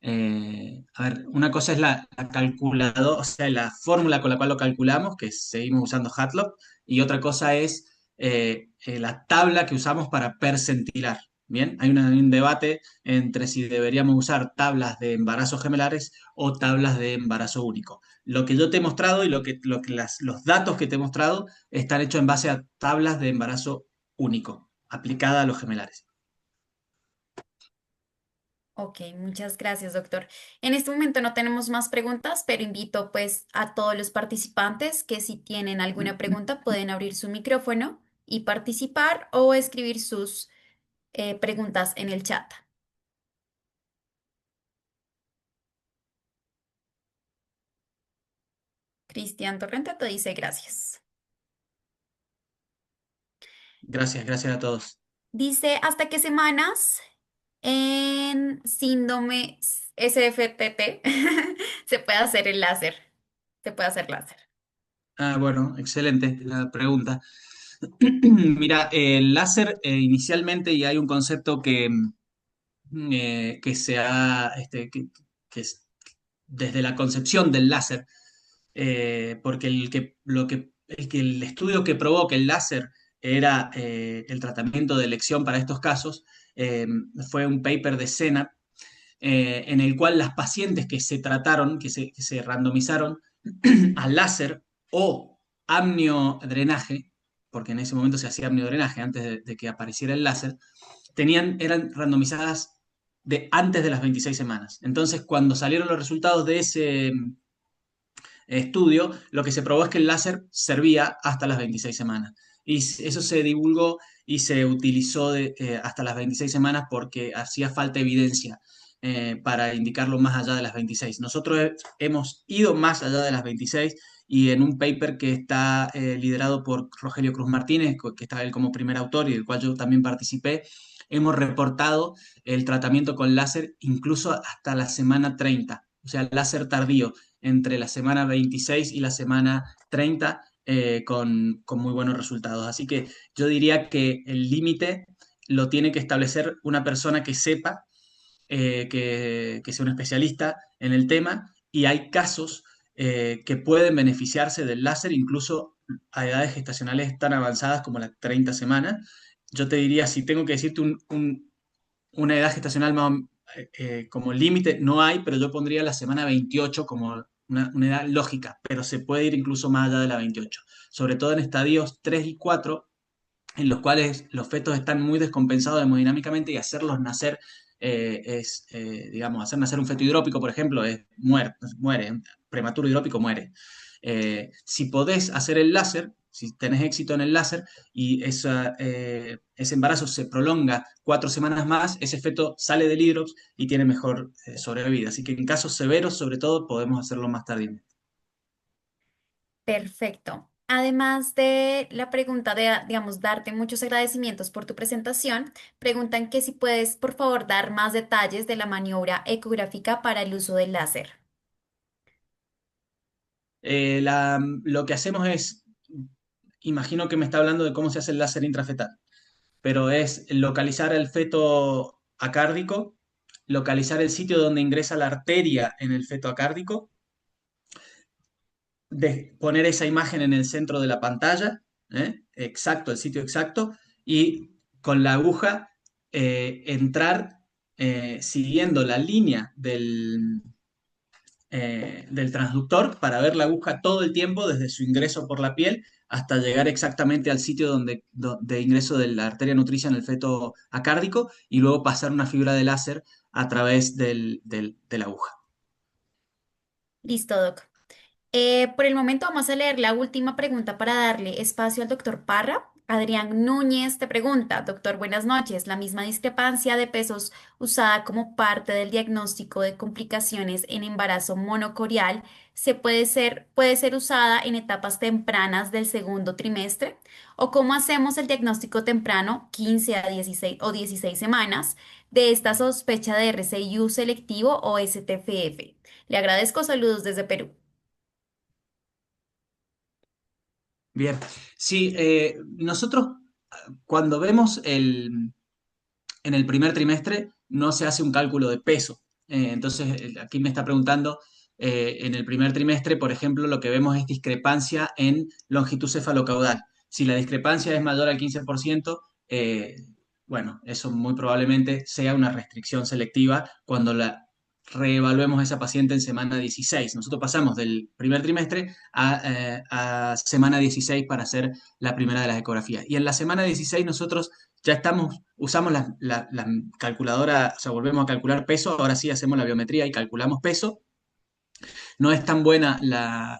a ver, una cosa es la calculadora, o sea, la fórmula con la cual lo calculamos, que seguimos usando Hatlop, y otra cosa es la tabla que usamos para percentilar. Bien, hay un debate entre si deberíamos usar tablas de embarazo gemelares o tablas de embarazo único. Lo que yo te he mostrado y los datos que te he mostrado están hechos en base a tablas de embarazo único, aplicada a los gemelares. Ok, muchas gracias, doctor. En este momento no tenemos más preguntas, pero invito pues a todos los participantes que si tienen alguna pregunta pueden abrir su micrófono y participar o escribir sus preguntas en el chat. Cristian Torrente te dice gracias. Gracias, gracias a todos. Dice, ¿hasta qué semanas en síndrome SFTT se puede hacer el láser? Se puede hacer láser. Ah, bueno, excelente la pregunta. Mira, el láser inicialmente y hay un concepto que se ha, que es desde la concepción del láser, porque el estudio que probó que el láser era el tratamiento de elección para estos casos, eh, fue un paper de Senna en el cual las pacientes que se trataron, que se randomizaron al láser o amniodrenaje, porque en ese momento se hacía amniodrenaje antes de que apareciera el láser, eran randomizadas de antes de las 26 semanas. Entonces, cuando salieron los resultados de ese estudio, lo que se probó es que el láser servía hasta las 26 semanas. Y eso se divulgó y se utilizó hasta las 26 semanas porque hacía falta evidencia para indicarlo más allá de las 26. Nosotros hemos ido más allá de las 26 y en un paper que está liderado por Rogelio Cruz Martínez, que está él como primer autor y del cual yo también participé, hemos reportado el tratamiento con láser incluso hasta la semana 30, o sea, láser tardío entre la semana 26 y la semana 30 con muy buenos resultados. Así que yo diría que el límite lo tiene que establecer una persona que sepa, que sea un especialista en el tema, y hay casos que pueden beneficiarse del láser incluso a edades gestacionales tan avanzadas como las 30 semanas. Yo te diría, si tengo que decirte una edad gestacional como límite, no hay, pero yo pondría la semana 28 como una edad lógica, pero se puede ir incluso más allá de la 28, sobre todo en estadios 3 y 4 en los cuales los fetos están muy descompensados hemodinámicamente y hacerlos nacer digamos, hacer nacer un feto hidrópico, por ejemplo, muere, prematuro hidrópico muere. Si podés hacer el láser, si tenés éxito en el láser y ese embarazo se prolonga 4 semanas más, ese feto sale del hidrops y tiene mejor sobrevida. Así que en casos severos, sobre todo, podemos hacerlo más tardío. Perfecto. Además de la pregunta de, digamos, darte muchos agradecimientos por tu presentación, preguntan que si puedes, por favor, dar más detalles de la maniobra ecográfica para el uso del láser. Lo que hacemos es, imagino que me está hablando de cómo se hace el láser intrafetal, pero es localizar el feto acárdico, localizar el sitio donde ingresa la arteria en el feto acárdico, poner esa imagen en el centro de la pantalla, exacto, el sitio exacto, y con la aguja entrar siguiendo la línea del transductor para ver la aguja todo el tiempo desde su ingreso por la piel hasta llegar exactamente al sitio de ingreso de la arteria nutricia en el feto acárdico y luego pasar una fibra de láser a través de la aguja. Listo, Doc. Por el momento vamos a leer la última pregunta para darle espacio al doctor Parra. Adrián Núñez te pregunta, doctor, buenas noches. La misma discrepancia de pesos usada como parte del diagnóstico de complicaciones en embarazo monocorial puede ser usada en etapas tempranas del segundo trimestre. ¿O cómo hacemos el diagnóstico temprano, 15 a 16 o 16 semanas, de esta sospecha de RCIU selectivo o STFF? Le agradezco, saludos desde Perú. Bien, sí, nosotros cuando vemos en el primer trimestre no se hace un cálculo de peso. Entonces, aquí me está preguntando, en el primer trimestre, por ejemplo, lo que vemos es discrepancia en longitud cefalocaudal. Si la discrepancia es mayor al 15%, bueno, eso muy probablemente sea una restricción selectiva cuando la reevaluemos a esa paciente en semana 16. Nosotros pasamos del primer trimestre a semana 16 para hacer la primera de las ecografías. Y en la semana 16 nosotros ya usamos la calculadora, o sea, volvemos a calcular peso, ahora sí hacemos la biometría y calculamos peso. No es tan buena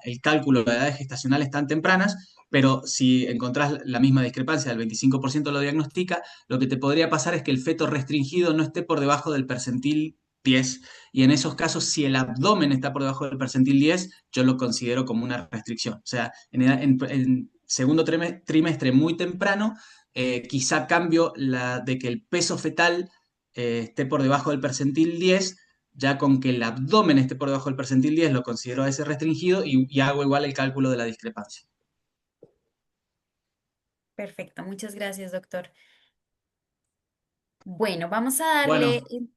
el cálculo de edades gestacionales tan tempranas, pero si encontrás la misma discrepancia del 25% lo diagnostica, lo que te podría pasar es que el feto restringido no esté por debajo del percentil 10, y en esos casos, si el abdomen está por debajo del percentil 10, yo lo considero como una restricción. O sea, en segundo trimestre muy temprano, quizá cambio la de que el peso fetal esté por debajo del percentil 10, ya con que el abdomen esté por debajo del percentil 10 lo considero a ese restringido y hago igual el cálculo de la discrepancia. Perfecto, muchas gracias, doctor. Bueno, vamos a darle. Bueno,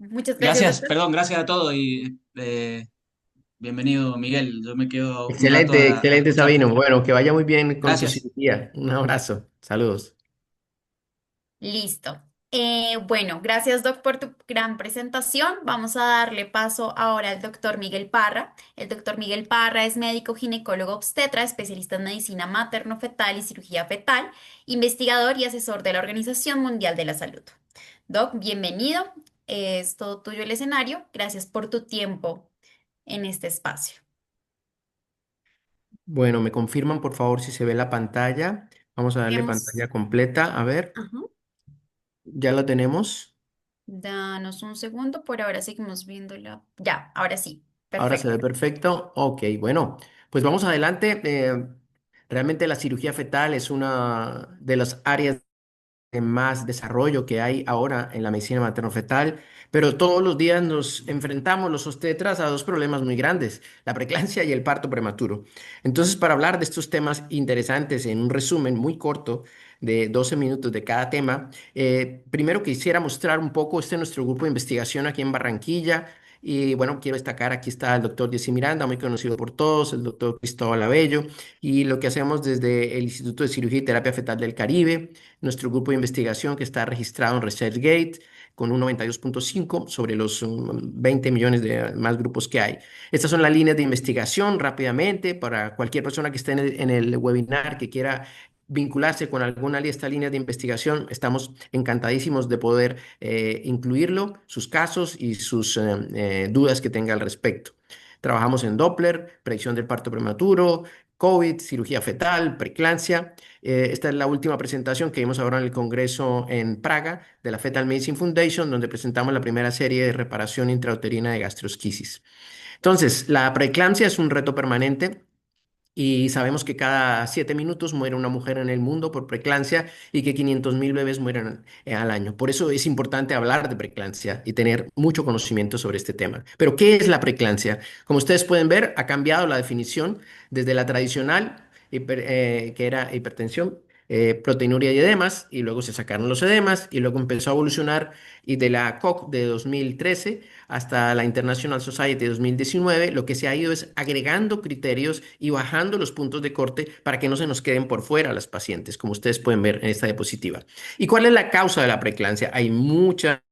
Muchas gracias, gracias, doctor. perdón, gracias a todos y bienvenido, Miguel. Yo me quedo un rato Excelente, a excelente Sabino. escucharte. Bueno, que vaya muy bien con tu Gracias. cirugía. Un abrazo. Saludos. Listo. Bueno, gracias, doc, por tu gran presentación. Vamos a darle paso ahora al doctor Miguel Parra. El doctor Miguel Parra es médico ginecólogo obstetra, especialista en medicina materno-fetal y cirugía fetal, investigador y asesor de la Organización Mundial de la Salud. Doc, bienvenido. Es todo tuyo el escenario. Gracias por tu tiempo en este espacio. Bueno, me confirman por favor si se ve la pantalla. Vamos a darle Vemos. pantalla completa. A ver, Ajá. ya la tenemos. Danos un segundo, por ahora seguimos viéndola. Ya, ahora sí, Ahora se ve perfecto. perfecto. Ok, bueno, pues vamos adelante. Realmente la cirugía fetal es una de las áreas de más desarrollo que hay ahora en la medicina materno-fetal, pero todos los días nos enfrentamos los obstetras a dos problemas muy grandes, la preeclampsia y el parto prematuro. Entonces, para hablar de estos temas interesantes en un resumen muy corto de 12 minutos de cada tema, primero quisiera mostrar un poco nuestro grupo de investigación aquí en Barranquilla. Y bueno, quiero destacar, aquí está el doctor Jesse Miranda, muy conocido por todos, el doctor Cristóbal Abello, y lo que hacemos desde el Instituto de Cirugía y Terapia Fetal del Caribe, nuestro grupo de investigación que está registrado en ResearchGate con un 92.5 sobre los 20 millones de más grupos que hay. Estas son las líneas de investigación rápidamente para cualquier persona que esté en el webinar que quiera vincularse con alguna de estas líneas de investigación. Estamos encantadísimos de poder incluirlo, sus casos y sus dudas que tenga al respecto. Trabajamos en Doppler, predicción del parto prematuro, COVID, cirugía fetal, preeclampsia. Esta es la última presentación que vimos ahora en el Congreso en Praga de la Fetal Medicine Foundation, donde presentamos la primera serie de reparación intrauterina de gastrosquisis. Entonces, la preeclampsia es un reto permanente. Y sabemos que cada 7 minutos muere una mujer en el mundo por preeclampsia y que 500.000 bebés mueren al año. Por eso es importante hablar de preeclampsia y tener mucho conocimiento sobre este tema. Pero, ¿qué es la preeclampsia? Como ustedes pueden ver, ha cambiado la definición desde la tradicional, que era hipertensión, proteinuria y edemas, y luego se sacaron los edemas, y luego empezó a evolucionar y de la COC de 2013 hasta la International Society de 2019, lo que se ha ido es agregando criterios y bajando los puntos de corte para que no se nos queden por fuera las pacientes, como ustedes pueden ver en esta diapositiva. ¿Y cuál es la causa de la preeclampsia? Hay mucha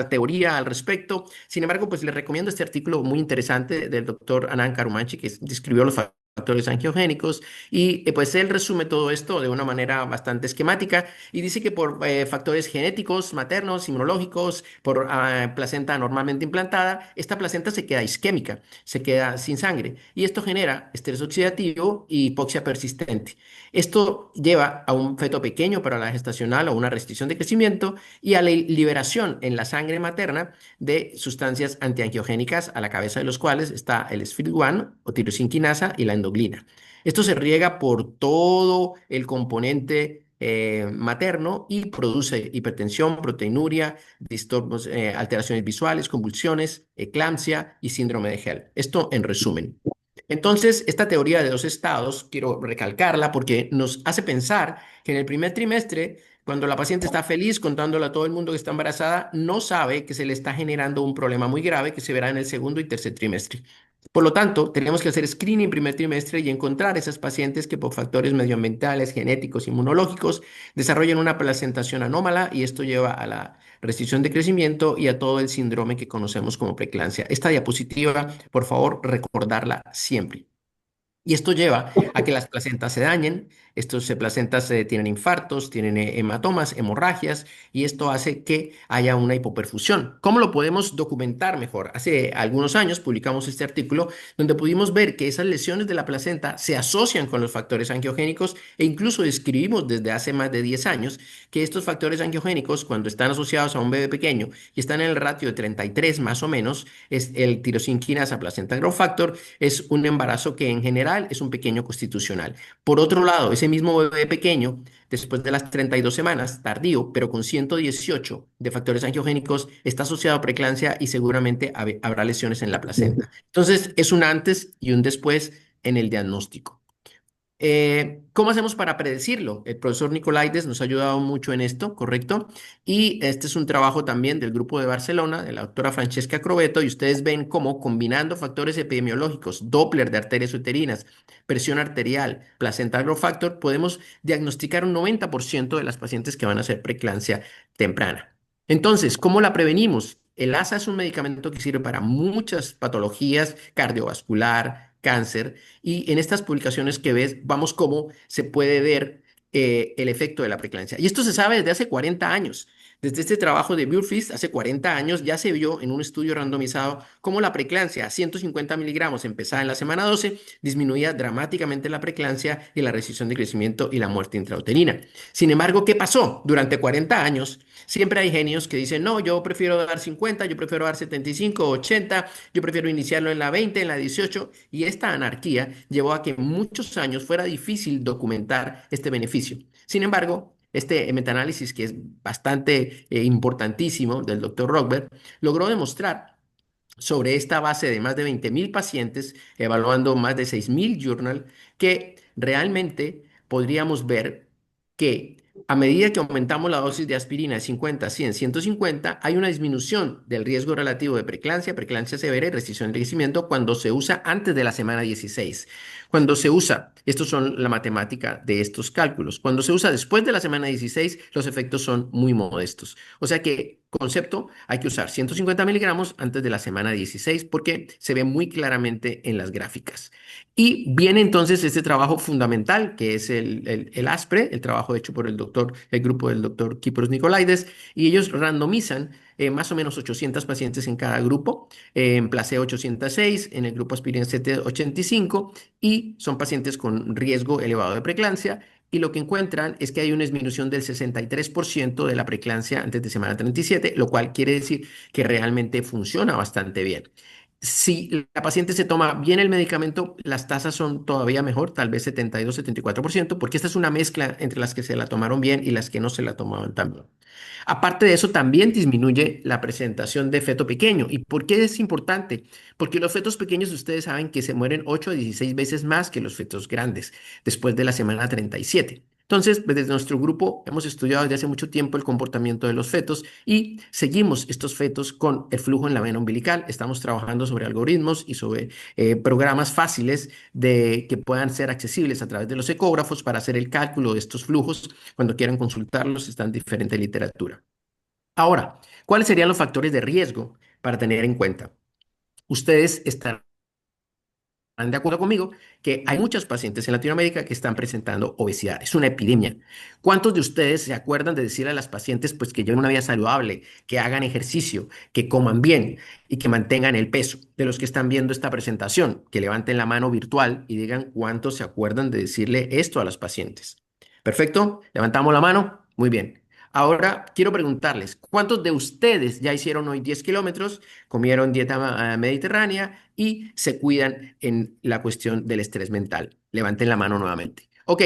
teoría al respecto. Sin embargo, pues les recomiendo este artículo muy interesante del doctor Anand Karumanchi, que describió los factores angiogénicos y pues él resume todo esto de una manera bastante esquemática y dice que por factores genéticos, maternos, inmunológicos, por placenta normalmente implantada, esta placenta se queda isquémica, se queda sin sangre y esto genera estrés oxidativo y hipoxia persistente. Esto lleva a un feto pequeño para la gestacional o una restricción de crecimiento y a la liberación en la sangre materna de sustancias antiangiogénicas, a la cabeza de los cuales está el SFID1 o tirosinquinasa y la endoglina. Esto se riega por todo el componente materno y produce hipertensión, proteinuria, disturbios, alteraciones visuales, convulsiones, eclampsia y síndrome de Hell. Esto en resumen. Entonces, esta teoría de dos estados, quiero recalcarla porque nos hace pensar que en el primer trimestre, cuando la paciente está feliz contándole a todo el mundo que está embarazada, no sabe que se le está generando un problema muy grave que se verá en el segundo y tercer trimestre. Por lo tanto, tenemos que hacer screening primer trimestre y encontrar esas pacientes que por factores medioambientales, genéticos, inmunológicos, desarrollan una placentación anómala y esto lleva a la restricción de crecimiento y a todo el síndrome que conocemos como preeclampsia. Esta diapositiva, por favor, recordarla siempre. Y esto lleva a que las placentas se dañen, estos placentas tienen infartos, tienen hematomas, hemorragias, y esto hace que haya una hipoperfusión. ¿Cómo lo podemos documentar mejor? Hace algunos años publicamos este artículo donde pudimos ver que esas lesiones de la placenta se asocian con los factores angiogénicos e incluso describimos desde hace más de 10 años que estos factores angiogénicos, cuando están asociados a un bebé pequeño y están en el ratio de 33 más o menos, es el tirosinquinasa placenta growth factor, es un embarazo que en general es un pequeño constitucional. Por otro lado, ese mismo bebé pequeño, después de las 32 semanas, tardío, pero con 118 de factores angiogénicos, está asociado a preeclampsia y seguramente habrá lesiones en la placenta. Entonces, es un antes y un después en el diagnóstico. ¿Cómo hacemos para predecirlo? El profesor Nicolaides nos ha ayudado mucho en esto, ¿correcto? Y este es un trabajo también del grupo de Barcelona, de la doctora Francesca Crovetto, y ustedes ven cómo combinando factores epidemiológicos, Doppler de arterias uterinas, presión arterial, placental growth factor, podemos diagnosticar un 90% de las pacientes que van a ser preeclampsia temprana. Entonces, ¿cómo la prevenimos? El ASA es un medicamento que sirve para muchas patologías cardiovascular, cáncer, y en estas publicaciones que ves, vamos cómo se puede ver el efecto de la preeclampsia. Y esto se sabe desde hace 40 años. Desde este trabajo de Burfist, hace 40 años, ya se vio en un estudio randomizado cómo la preeclampsia a 150 miligramos empezada en la semana 12 disminuía dramáticamente la preeclampsia y la restricción de crecimiento y la muerte intrauterina. Sin embargo, ¿qué pasó? Durante 40 años, siempre hay genios que dicen, no, yo prefiero dar 50, yo prefiero dar 75, 80, yo prefiero iniciarlo en la 20, en la 18, y esta anarquía llevó a que muchos años fuera difícil documentar este beneficio. Sin embargo, este metaanálisis, que es bastante importantísimo del doctor Rockberg, logró demostrar sobre esta base de más de 20.000 pacientes, evaluando más de 6.000 journal, que realmente podríamos ver que a medida que aumentamos la dosis de aspirina de 50, 100, 150, hay una disminución del riesgo relativo de preeclampsia, preeclampsia severa y restricción de crecimiento cuando se usa antes de la semana 16. Cuando se usa, estos son la matemática de estos cálculos, cuando se usa después de la semana 16, los efectos son muy modestos. O sea que, concepto, hay que usar 150 miligramos antes de la semana 16 porque se ve muy claramente en las gráficas. Y viene entonces este trabajo fundamental, que es el ASPRE, el trabajo hecho por el grupo del doctor Kipros Nicolaides, y ellos randomizan más o menos 800 pacientes en cada grupo, en placebo 806, en el grupo aspirina 785, y son pacientes con riesgo elevado de preeclampsia. Y lo que encuentran es que hay una disminución del 63% de la preeclampsia antes de semana 37, lo cual quiere decir que realmente funciona bastante bien. Si la paciente se toma bien el medicamento, las tasas son todavía mejor, tal vez 72-74%, porque esta es una mezcla entre las que se la tomaron bien y las que no se la tomaban tan bien. Aparte de eso, también disminuye la presentación de feto pequeño. ¿Y por qué es importante? Porque los fetos pequeños, ustedes saben que se mueren 8 a 16 veces más que los fetos grandes después de la semana 37. Entonces, desde nuestro grupo hemos estudiado desde hace mucho tiempo el comportamiento de los fetos y seguimos estos fetos con el flujo en la vena umbilical. Estamos trabajando sobre algoritmos y sobre programas fáciles que puedan ser accesibles a través de los ecógrafos para hacer el cálculo de estos flujos. Cuando quieran consultarlos, está en diferente literatura. Ahora, ¿cuáles serían los factores de riesgo para tener en cuenta? Ustedes están de acuerdo conmigo que hay muchos pacientes en Latinoamérica que están presentando obesidad. Es una epidemia. ¿Cuántos de ustedes se acuerdan de decirle a las pacientes pues que lleven una vida saludable, que hagan ejercicio, que coman bien y que mantengan el peso? De los que están viendo esta presentación, que levanten la mano virtual y digan cuántos se acuerdan de decirle esto a las pacientes. Perfecto, levantamos la mano. Muy bien. Ahora quiero preguntarles, ¿cuántos de ustedes ya hicieron hoy 10 kilómetros, comieron dieta mediterránea y se cuidan en la cuestión del estrés mental? Levanten la mano nuevamente. Ok,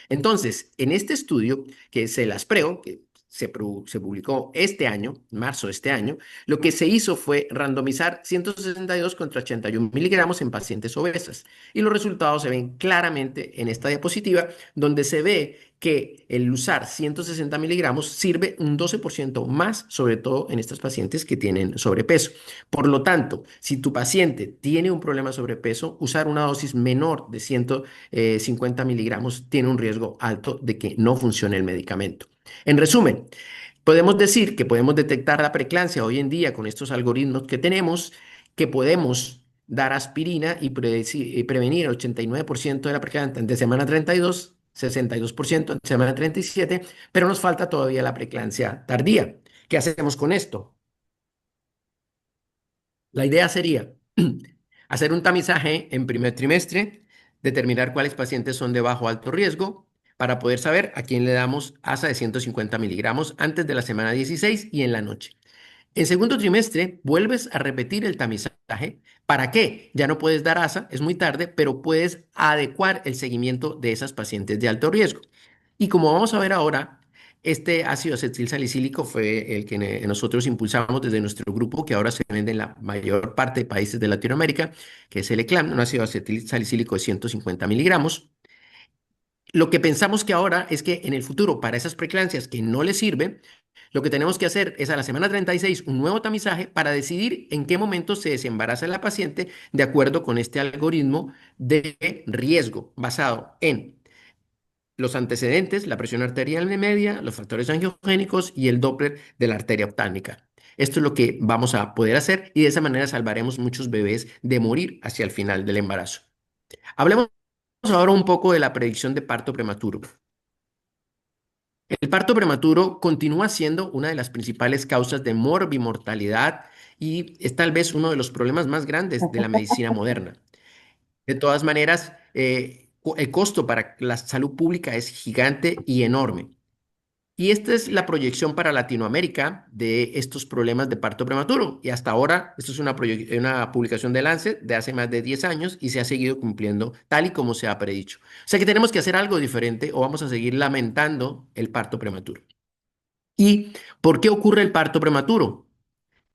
entonces, en este estudio que se las preo, que se publicó este año, en marzo de este año, lo que se hizo fue randomizar 162 contra 81 miligramos en pacientes obesas. Y los resultados se ven claramente en esta diapositiva, donde se ve que el usar 160 miligramos sirve un 12% más, sobre todo en estos pacientes que tienen sobrepeso. Por lo tanto, si tu paciente tiene un problema de sobrepeso, usar una dosis menor de 150 miligramos tiene un riesgo alto de que no funcione el medicamento. En resumen, podemos decir que podemos detectar la preeclampsia hoy en día con estos algoritmos que tenemos, que podemos dar aspirina y prevenir el 89% de la preeclampsia de semana 32, 62% en semana 37, pero nos falta todavía la preeclampsia tardía. ¿Qué hacemos con esto? La idea sería hacer un tamizaje en primer trimestre, determinar cuáles pacientes son de bajo o alto riesgo para poder saber a quién le damos ASA de 150 miligramos antes de la semana 16 y en la noche. En segundo trimestre, vuelves a repetir el tamizaje. ¿Para qué? Ya no puedes dar ASA, es muy tarde, pero puedes adecuar el seguimiento de esas pacientes de alto riesgo. Y como vamos a ver ahora, este ácido acetil salicílico fue el que nosotros impulsamos desde nuestro grupo, que ahora se vende en la mayor parte de países de Latinoamérica, que es el ECLAM, un ácido acetil salicílico de 150 miligramos. Lo que pensamos que ahora es que en el futuro, para esas preeclampsias que no les sirven, lo que tenemos que hacer es a la semana 36 un nuevo tamizaje para decidir en qué momento se desembaraza la paciente de acuerdo con este algoritmo de riesgo basado en los antecedentes, la presión arterial media, los factores angiogénicos y el Doppler de la arteria optálmica. Esto es lo que vamos a poder hacer y de esa manera salvaremos muchos bebés de morir hacia el final del embarazo. Hablemos ahora un poco de la predicción de parto prematuro. El parto prematuro continúa siendo una de las principales causas de morbimortalidad y es tal vez uno de los problemas más grandes de la medicina moderna. De todas maneras, el costo para la salud pública es gigante y enorme. Y esta es la proyección para Latinoamérica de estos problemas de parto prematuro. Y hasta ahora, esto es una publicación de Lancet de hace más de 10 años y se ha seguido cumpliendo tal y como se ha predicho. O sea que tenemos que hacer algo diferente o vamos a seguir lamentando el parto prematuro. ¿Y por qué ocurre el parto prematuro?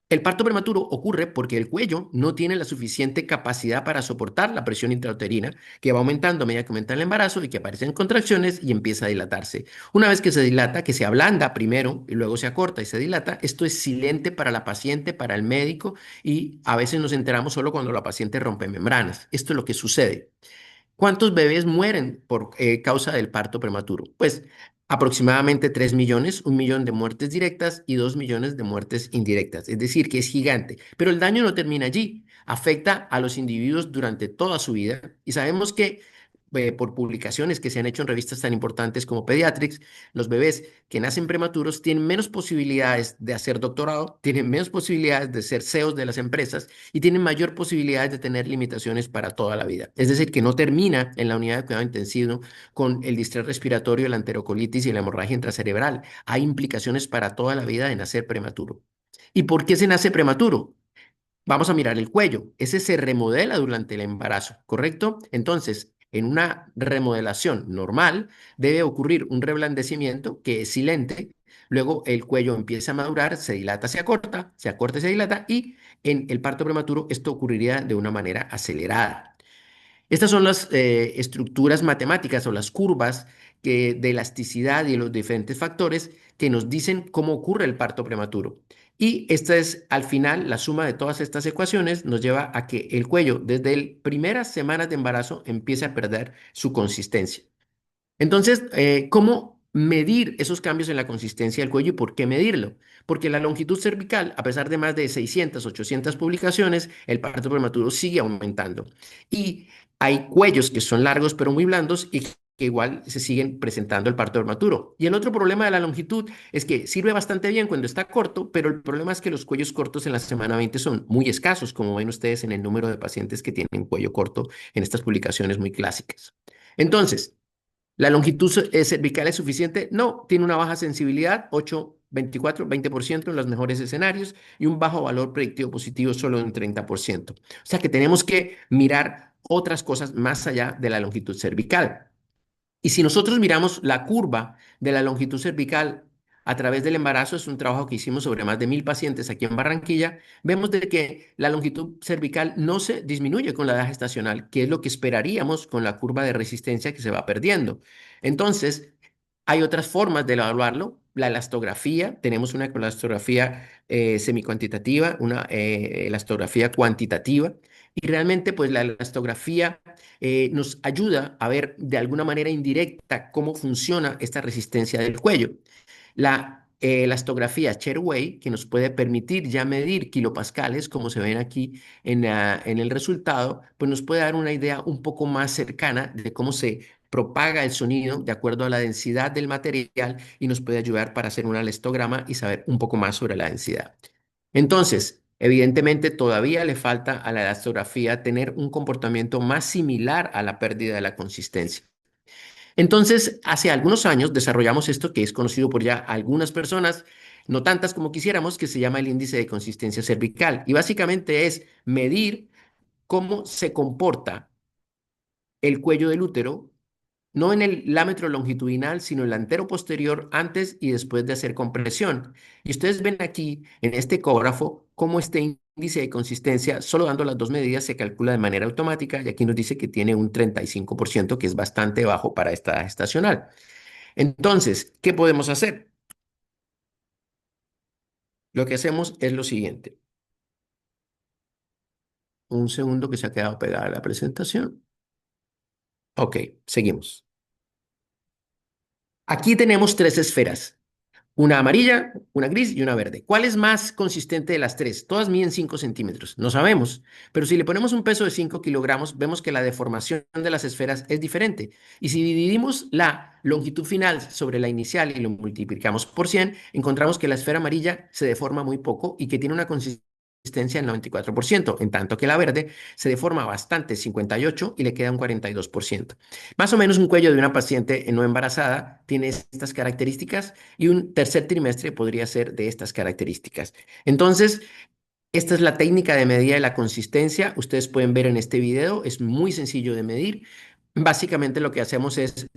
El parto prematuro ocurre porque el cuello no tiene la suficiente capacidad para soportar la presión intrauterina que va aumentando a medida que aumenta el embarazo y que aparecen contracciones y empieza a dilatarse. Una vez que se dilata, que se ablanda primero y luego se acorta y se dilata, esto es silente para la paciente, para el médico y a veces nos enteramos solo cuando la paciente rompe membranas. Esto es lo que sucede. ¿Cuántos bebés mueren por causa del parto prematuro? Pues aproximadamente 3 millones, 1 millón de muertes directas y 2 millones de muertes indirectas. Es decir, que es gigante. Pero el daño no termina allí. Afecta a los individuos durante toda su vida. Y sabemos que por publicaciones que se han hecho en revistas tan importantes como Pediatrics, los bebés que nacen prematuros tienen menos posibilidades de hacer doctorado, tienen menos posibilidades de ser CEOs de las empresas y tienen mayor posibilidades de tener limitaciones para toda la vida. Es decir, que no termina en la unidad de cuidado intensivo con el distrés respiratorio, la enterocolitis y la hemorragia intracerebral. Hay implicaciones para toda la vida de nacer prematuro. ¿Y por qué se nace prematuro? Vamos a mirar el cuello. Ese se remodela durante el embarazo, ¿correcto? Entonces, en una remodelación normal debe ocurrir un reblandecimiento que es silente. Luego el cuello empieza a madurar, se acorta y se dilata. Y en el parto prematuro esto ocurriría de una manera acelerada. Estas son las estructuras matemáticas o las curvas de elasticidad y los diferentes factores que nos dicen cómo ocurre el parto prematuro. Y esta es, al final, la suma de todas estas ecuaciones nos lleva a que el cuello, desde las primeras semanas de embarazo, empiece a perder su consistencia. Entonces, ¿cómo medir esos cambios en la consistencia del cuello. ¿Y por qué medirlo? Porque la longitud cervical, a pesar de más de 600, 800 publicaciones, el parto prematuro sigue aumentando. Y hay cuellos que son largos pero muy blandos y que igual se siguen presentando el parto prematuro. Y el otro problema de la longitud es que sirve bastante bien cuando está corto, pero el problema es que los cuellos cortos en la semana 20 son muy escasos, como ven ustedes en el número de pacientes que tienen cuello corto en estas publicaciones muy clásicas. Entonces, ¿la longitud cervical es suficiente? No, tiene una baja sensibilidad, 8, 24, 20% en los mejores escenarios y un bajo valor predictivo positivo solo de un 30%. O sea que tenemos que mirar otras cosas más allá de la longitud cervical. Y si nosotros miramos la curva de la longitud cervical a través del embarazo, es un trabajo que hicimos sobre más de 1000 pacientes aquí en Barranquilla, vemos de que la longitud cervical no se disminuye con la edad gestacional, que es lo que esperaríamos con la curva de resistencia que se va perdiendo. Entonces, hay otras formas de evaluarlo. La elastografía, tenemos una elastografía semicuantitativa, una elastografía cuantitativa, y realmente pues la elastografía nos ayuda a ver de alguna manera indirecta cómo funciona esta resistencia del cuello. La elastografía Sherway, que nos puede permitir ya medir kilopascales, como se ven aquí en el resultado, pues nos puede dar una idea un poco más cercana de cómo se propaga el sonido de acuerdo a la densidad del material y nos puede ayudar para hacer un elastograma y saber un poco más sobre la densidad. Entonces, evidentemente todavía le falta a la elastografía tener un comportamiento más similar a la pérdida de la consistencia. Entonces, hace algunos años desarrollamos esto que es conocido por ya algunas personas, no tantas como quisiéramos, que se llama el índice de consistencia cervical. Y básicamente es medir cómo se comporta el cuello del útero, no en el lámetro longitudinal, sino el antero posterior antes y después de hacer compresión. Y ustedes ven aquí en este ecógrafo cómo este índice de consistencia, solo dando las dos medidas, se calcula de manera automática y aquí nos dice que tiene un 35%, que es bastante bajo para esta edad gestacional. Entonces, ¿qué podemos hacer? Lo que hacemos es lo siguiente. Un segundo que se ha quedado pegada la presentación. Ok, seguimos. Aquí tenemos tres esferas. Una amarilla, una gris y una verde. ¿Cuál es más consistente de las tres? Todas miden 5 centímetros. No sabemos. Pero si le ponemos un peso de 5 kilogramos, vemos que la deformación de las esferas es diferente. Y si dividimos la longitud final sobre la inicial y lo multiplicamos por 100, encontramos que la esfera amarilla se deforma muy poco y que tiene una consistencia del 94%, en tanto que la verde se deforma bastante, 58%, y le queda un 42%. Más o menos un cuello de una paciente no embarazada tiene estas características y un tercer trimestre podría ser de estas características. Entonces, esta es la técnica de medida de la consistencia. Ustedes pueden ver en este video, es muy sencillo de medir. Básicamente lo que hacemos es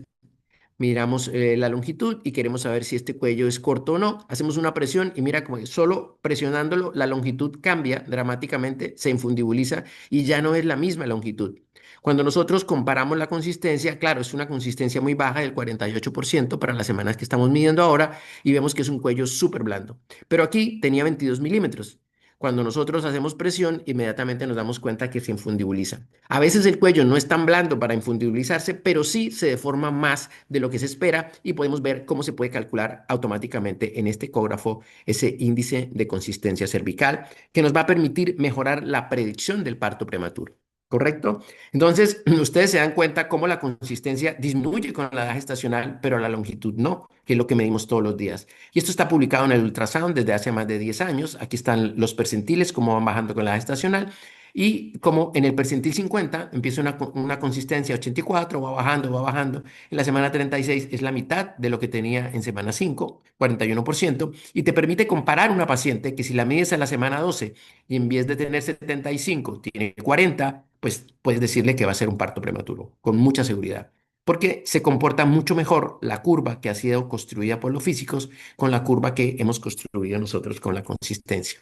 miramos la longitud y queremos saber si este cuello es corto o no. Hacemos una presión y mira como que solo presionándolo la longitud cambia dramáticamente, se infundibuliza y ya no es la misma longitud. Cuando nosotros comparamos la consistencia, claro, es una consistencia muy baja del 48% para las semanas que estamos midiendo ahora y vemos que es un cuello súper blando. Pero aquí tenía 22 milímetros. Cuando nosotros hacemos presión, inmediatamente nos damos cuenta que se infundibuliza. A veces el cuello no es tan blando para infundibilizarse, pero sí se deforma más de lo que se espera y podemos ver cómo se puede calcular automáticamente en este ecógrafo ese índice de consistencia cervical que nos va a permitir mejorar la predicción del parto prematuro. ¿Correcto? Entonces, ustedes se dan cuenta cómo la consistencia disminuye con la edad gestacional, pero la longitud no, que es lo que medimos todos los días. Y esto está publicado en el ultrasound desde hace más de 10 años. Aquí están los percentiles, cómo van bajando con la edad gestacional. Y como en el percentil 50 empieza una consistencia 84, va bajando, va bajando. En la semana 36 es la mitad de lo que tenía en semana 5, 41%, y te permite comparar una paciente que si la mides en la semana 12 y en vez de tener 75 tiene 40, pues puedes decirle que va a ser un parto prematuro, con mucha seguridad. Porque se comporta mucho mejor la curva que ha sido construida por los físicos con la curva que hemos construido nosotros con la consistencia.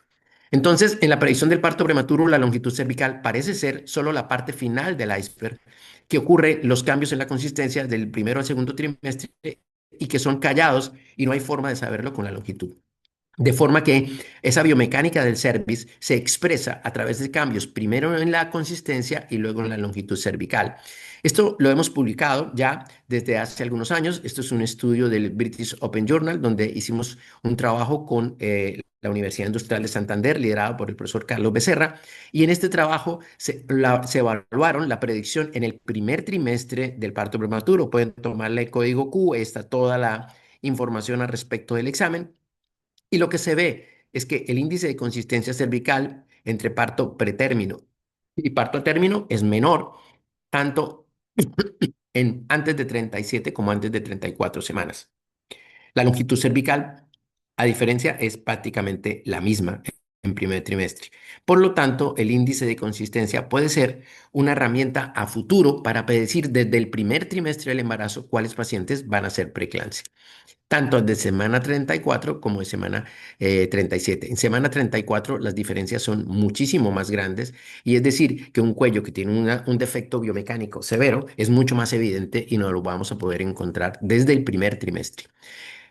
Entonces, en la predicción del parto prematuro, la longitud cervical parece ser solo la parte final del iceberg, que ocurre los cambios en la consistencia del primero al segundo trimestre y que son callados y no hay forma de saberlo con la longitud. De forma que esa biomecánica del cervix se expresa a través de cambios, primero en la consistencia y luego en la longitud cervical. Esto lo hemos publicado ya desde hace algunos años. Esto es un estudio del British Open Journal, donde hicimos un trabajo con la Universidad Industrial de Santander, liderado por el profesor Carlos Becerra. Y en este trabajo se evaluaron la predicción en el primer trimestre del parto prematuro. Pueden tomarle el código Q, está toda la información al respecto del examen. Y lo que se ve es que el índice de consistencia cervical entre parto pretérmino y parto a término es menor, tanto en antes de 37 como antes de 34 semanas. La longitud cervical, a diferencia, es prácticamente la misma en primer trimestre. Por lo tanto, el índice de consistencia puede ser una herramienta a futuro para predecir desde el primer trimestre del embarazo cuáles pacientes van a ser preeclampsia, tanto de semana 34 como de semana 37. En semana 34 las diferencias son muchísimo más grandes y es decir que un cuello que tiene un defecto biomecánico severo es mucho más evidente y no lo vamos a poder encontrar desde el primer trimestre.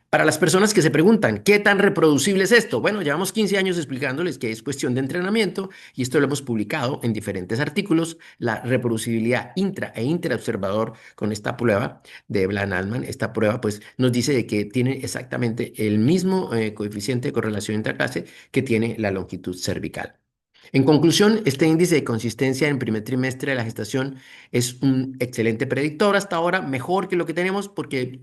Para las personas que se preguntan, ¿qué tan reproducible es esto? Bueno, llevamos 15 años explicándoles que es cuestión de entrenamiento y esto lo hemos publicado en diferentes artículos. La reproducibilidad intra e interobservador con esta prueba de Blan-Altman, esta prueba pues nos dice de que tiene exactamente el mismo coeficiente de correlación interclase que tiene la longitud cervical. En conclusión, este índice de consistencia en primer trimestre de la gestación es un excelente predictor hasta ahora, mejor que lo que tenemos porque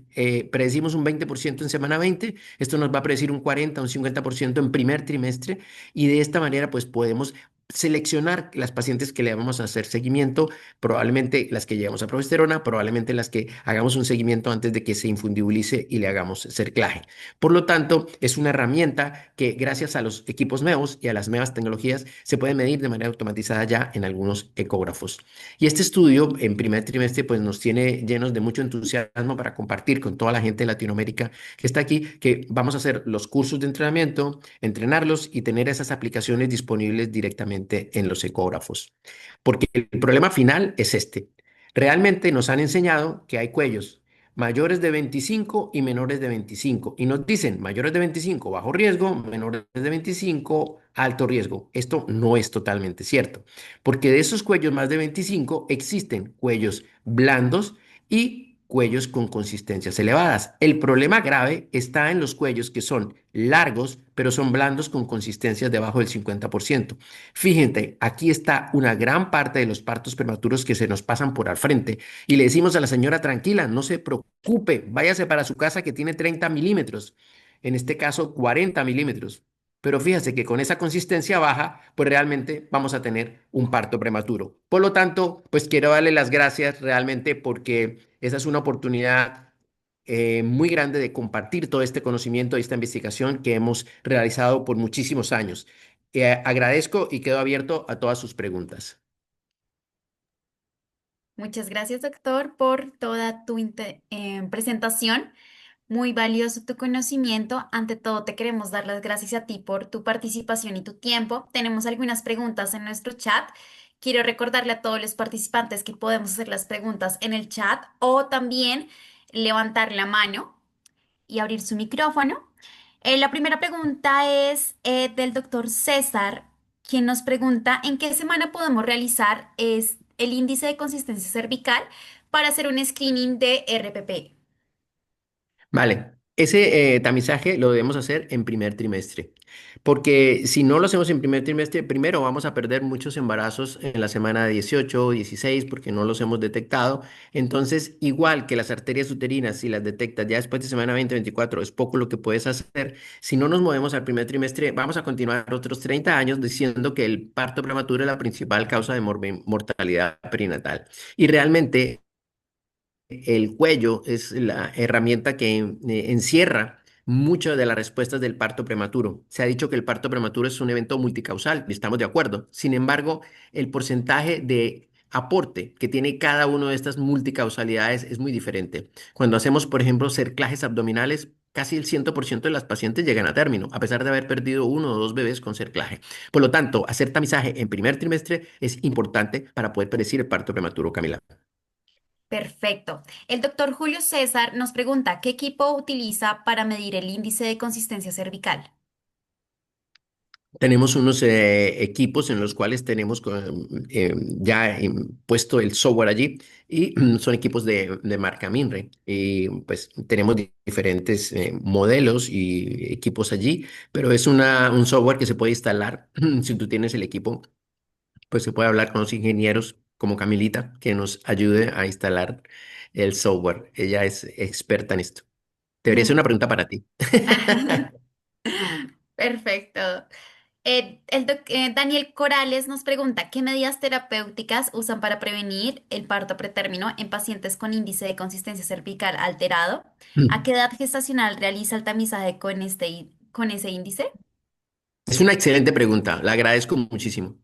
predecimos un 20% en semana 20. Esto nos va a predecir un 40, un 50% en primer trimestre y de esta manera pues podemos seleccionar las pacientes que le vamos a hacer seguimiento, probablemente las que llevamos a progesterona, probablemente las que hagamos un seguimiento antes de que se infundibulice y le hagamos cerclaje. Por lo tanto, es una herramienta que gracias a los equipos nuevos y a las nuevas tecnologías se puede medir de manera automatizada ya en algunos ecógrafos. Y este estudio en primer trimestre pues nos tiene llenos de mucho entusiasmo para compartir con toda la gente de Latinoamérica que está aquí, que vamos a hacer los cursos de entrenamiento, entrenarlos y tener esas aplicaciones disponibles directamente en los ecógrafos. Porque el problema final es este. Realmente nos han enseñado que hay cuellos mayores de 25 y menores de 25. Y nos dicen mayores de 25 bajo riesgo, menores de 25 alto riesgo. Esto no es totalmente cierto, porque de esos cuellos más de 25 existen cuellos blandos y cuellos con consistencias elevadas. El problema grave está en los cuellos que son largos, pero son blandos con consistencias debajo del 50%. Fíjense, aquí está una gran parte de los partos prematuros que se nos pasan por al frente y le decimos a la señora tranquila, no se preocupe, váyase para su casa que tiene 30 milímetros, en este caso 40 milímetros. Pero fíjese que con esa consistencia baja, pues realmente vamos a tener un parto prematuro. Por lo tanto, pues quiero darle las gracias realmente porque esa es una oportunidad muy grande de compartir todo este conocimiento y esta investigación que hemos realizado por muchísimos años. Agradezco y quedo abierto a todas sus preguntas. Muchas gracias, doctor, por toda tu presentación. Muy valioso tu conocimiento. Ante todo, te queremos dar las gracias a ti por tu participación y tu tiempo. Tenemos algunas preguntas en nuestro chat. Quiero recordarle a todos los participantes que podemos hacer las preguntas en el chat o también levantar la mano y abrir su micrófono. La primera pregunta es del doctor César, quien nos pregunta en qué semana podemos realizar el índice de consistencia cervical para hacer un screening de RPP. Vale, ese tamizaje lo debemos hacer en primer trimestre, porque si no lo hacemos en primer trimestre, primero vamos a perder muchos embarazos en la semana 18 o 16 porque no los hemos detectado. Entonces, igual que las arterias uterinas, si las detectas ya después de semana 20-24, es poco lo que puedes hacer. Si no nos movemos al primer trimestre, vamos a continuar otros 30 años diciendo que el parto prematuro es la principal causa de mortalidad perinatal. Y realmente el cuello es la herramienta que encierra muchas de las respuestas del parto prematuro. Se ha dicho que el parto prematuro es un evento multicausal, y estamos de acuerdo. Sin embargo, el porcentaje de aporte que tiene cada una de estas multicausalidades es muy diferente. Cuando hacemos, por ejemplo, cerclajes abdominales, casi el 100% de las pacientes llegan a término, a pesar de haber perdido uno o dos bebés con cerclaje. Por lo tanto, hacer tamizaje en primer trimestre es importante para poder predecir el parto prematuro, Camila. Perfecto. El doctor Julio César nos pregunta, ¿qué equipo utiliza para medir el índice de consistencia cervical? Tenemos unos equipos en los cuales tenemos ya puesto el software allí y son equipos de marca Minre. Y pues tenemos diferentes modelos y equipos allí, pero es un software que se puede instalar. Si tú tienes el equipo, pues se puede hablar con los ingenieros como Camilita que nos ayude a instalar el software. Ella es experta en esto. Debería ser una pregunta para ti. Perfecto. Daniel Corales nos pregunta, ¿qué medidas terapéuticas usan para prevenir el parto pretérmino en pacientes con índice de consistencia cervical alterado? ¿A qué edad gestacional realiza el tamizaje con ese índice? Es una excelente pregunta, la agradezco muchísimo.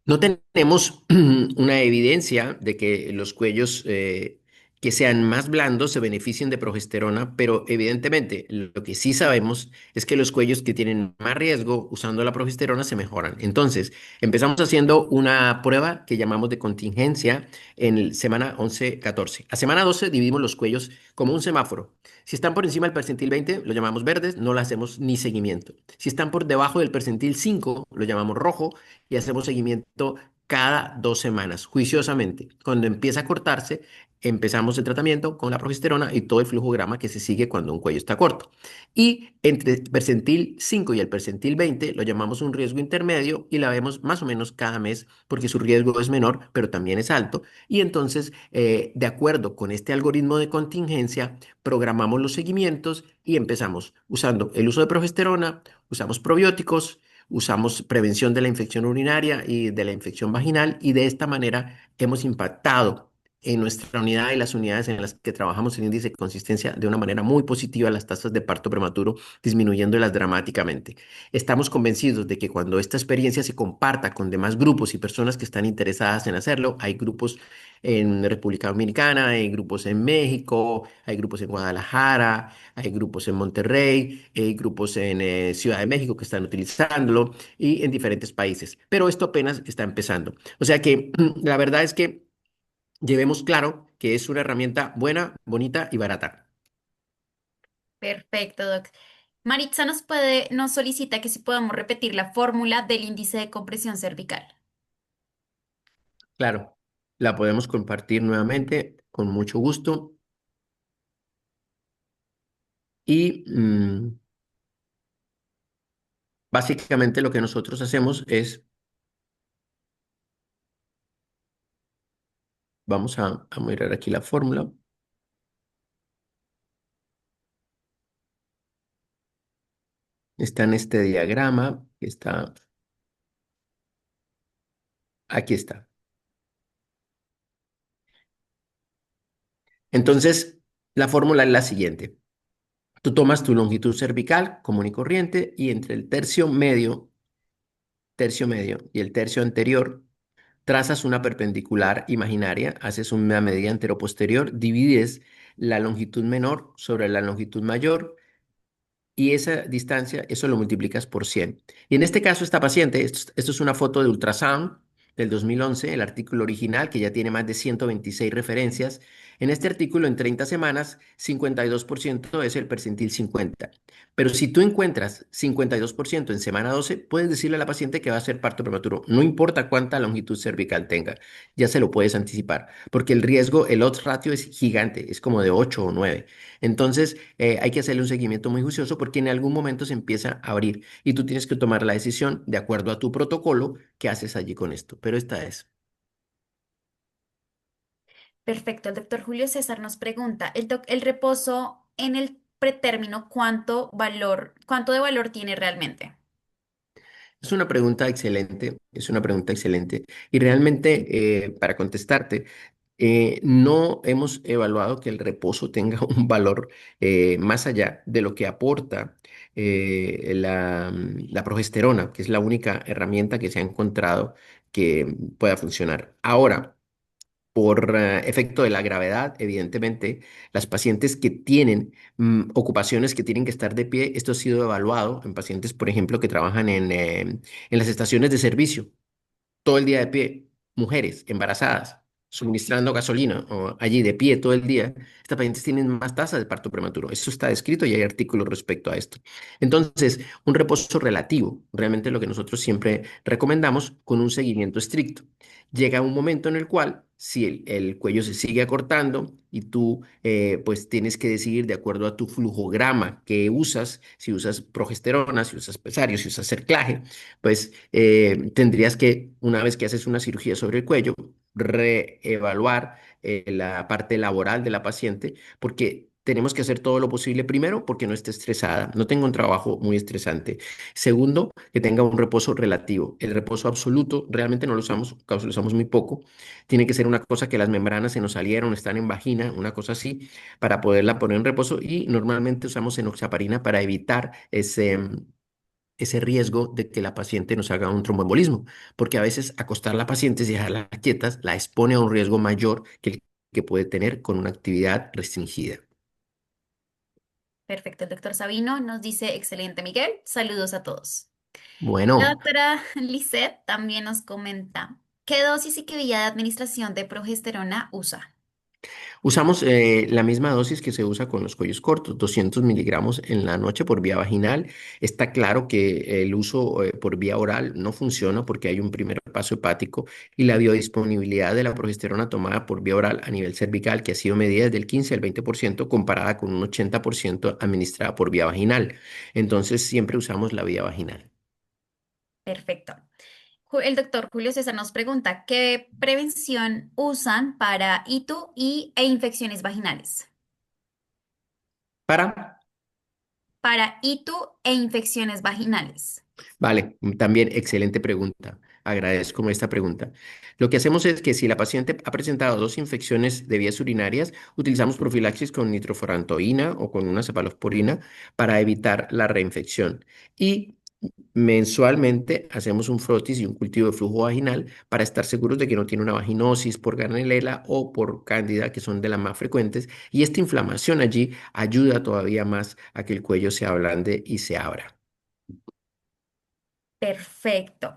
No tenemos una evidencia de que los cuellos que sean más blandos se beneficien de progesterona, pero evidentemente lo que sí sabemos es que los cuellos que tienen más riesgo usando la progesterona se mejoran. Entonces, empezamos haciendo una prueba que llamamos de contingencia en semana 11-14. A semana 12 dividimos los cuellos como un semáforo. Si están por encima del percentil 20, lo llamamos verdes, no le hacemos ni seguimiento. Si están por debajo del percentil 5, lo llamamos rojo y hacemos seguimiento cada 2 semanas, juiciosamente. Cuando empieza a cortarse, empezamos el tratamiento con la progesterona y todo el flujograma que se sigue cuando un cuello está corto. Y entre el percentil 5 y el percentil 20 lo llamamos un riesgo intermedio y la vemos más o menos cada mes porque su riesgo es menor, pero también es alto. Y entonces, de acuerdo con este algoritmo de contingencia, programamos los seguimientos y empezamos usando el uso de progesterona, usamos probióticos, usamos prevención de la infección urinaria y de la infección vaginal y de esta manera hemos impactado en nuestra unidad y las unidades en las que trabajamos el índice de consistencia de una manera muy positiva las tasas de parto prematuro, disminuyéndolas dramáticamente. Estamos convencidos de que cuando esta experiencia se comparta con demás grupos y personas que están interesadas en hacerlo, hay grupos en República Dominicana, hay grupos en México, hay grupos en Guadalajara, hay grupos en Monterrey, hay grupos en Ciudad de México que están utilizándolo y en diferentes países. Pero esto apenas está empezando. O sea que la verdad es que llevemos claro que es una herramienta buena, bonita y barata. Perfecto, Doc. Maritza nos solicita que si podamos repetir la fórmula del índice de compresión cervical. Claro, la podemos compartir nuevamente con mucho gusto y básicamente lo que nosotros hacemos es, vamos a mirar aquí la fórmula, está en este diagrama, está, aquí está. Entonces, la fórmula es la siguiente. Tú tomas tu longitud cervical común y corriente y entre el tercio medio y el tercio anterior, trazas una perpendicular imaginaria, haces una medida anteroposterior, divides la longitud menor sobre la longitud mayor y esa distancia, eso lo multiplicas por 100. Y en este caso, esta paciente, esto es una foto de ultrasound del 2011, el artículo original, que ya tiene más de 126 referencias. En este artículo, en 30 semanas, 52% es el percentil 50. Pero si tú encuentras 52% en semana 12, puedes decirle a la paciente que va a ser parto prematuro. No importa cuánta longitud cervical tenga, ya se lo puedes anticipar, porque el riesgo, el odds ratio es gigante, es como de 8 o 9. Entonces, hay que hacerle un seguimiento muy juicioso porque en algún momento se empieza a abrir y tú tienes que tomar la decisión de acuerdo a tu protocolo qué haces allí con esto. Pero esta es. Perfecto. El doctor Julio César nos pregunta, el reposo en el pretérmino, cuánto de valor tiene realmente? Es una pregunta excelente, es una pregunta excelente. Y realmente, para contestarte, no hemos evaluado que el reposo tenga un valor más allá de lo que aporta la progesterona, que es la única herramienta que se ha encontrado que pueda funcionar. Ahora, por efecto de la gravedad, evidentemente, las pacientes que tienen ocupaciones que tienen que estar de pie, esto ha sido evaluado en pacientes, por ejemplo, que trabajan en las estaciones de servicio, todo el día de pie, mujeres embarazadas. suministrando gasolina o allí de pie todo el día, estas pacientes tienen más tasa de parto prematuro. Eso está descrito y hay artículos respecto a esto. Entonces, un reposo relativo, realmente lo que nosotros siempre recomendamos con un seguimiento estricto. Llega un momento en el cual, si el cuello se sigue acortando y tú pues tienes que decidir de acuerdo a tu flujograma que usas, si usas progesterona, si usas pesario, si usas cerclaje, pues tendrías que, una vez que haces una cirugía sobre el cuello, reevaluar la parte laboral de la paciente, porque tenemos que hacer todo lo posible, primero, porque no esté estresada, no tenga un trabajo muy estresante. Segundo, que tenga un reposo relativo. El reposo absoluto realmente no lo usamos, casi lo usamos muy poco. Tiene que ser una cosa que las membranas se nos salieron, están en vagina, una cosa así, para poderla poner en reposo. Y normalmente usamos enoxaparina para evitar ese riesgo de que la paciente nos haga un tromboembolismo, porque a veces acostar a la paciente y dejarla quietas la expone a un riesgo mayor que el que puede tener con una actividad restringida. Perfecto, el doctor Sabino nos dice, excelente Miguel, saludos a todos. La Bueno. doctora Lisette también nos comenta, ¿qué dosis y qué vía de administración de progesterona usa? Usamos la misma dosis que se usa con los cuellos cortos, 200 miligramos en la noche por vía vaginal. Está claro que el uso por vía oral no funciona porque hay un primer paso hepático y la biodisponibilidad de la progesterona tomada por vía oral a nivel cervical, que ha sido medida desde el 15 al 20% comparada con un 80% administrada por vía vaginal. Entonces siempre usamos la vía vaginal. Perfecto. El doctor Julio César nos pregunta, ¿qué prevención usan para ITU e infecciones vaginales? Para Para ITU e infecciones vaginales. Vale, también excelente pregunta. Agradezco esta pregunta. Lo que hacemos es que si la paciente ha presentado dos infecciones de vías urinarias, utilizamos profilaxis con nitrofurantoína o con una cefalosporina para evitar la reinfección. Y mensualmente hacemos un frotis y un cultivo de flujo vaginal para estar seguros de que no tiene una vaginosis por Gardnerella o por Cándida, que son de las más frecuentes. Y esta inflamación allí ayuda todavía más a que el cuello se ablande y se abra. Perfecto.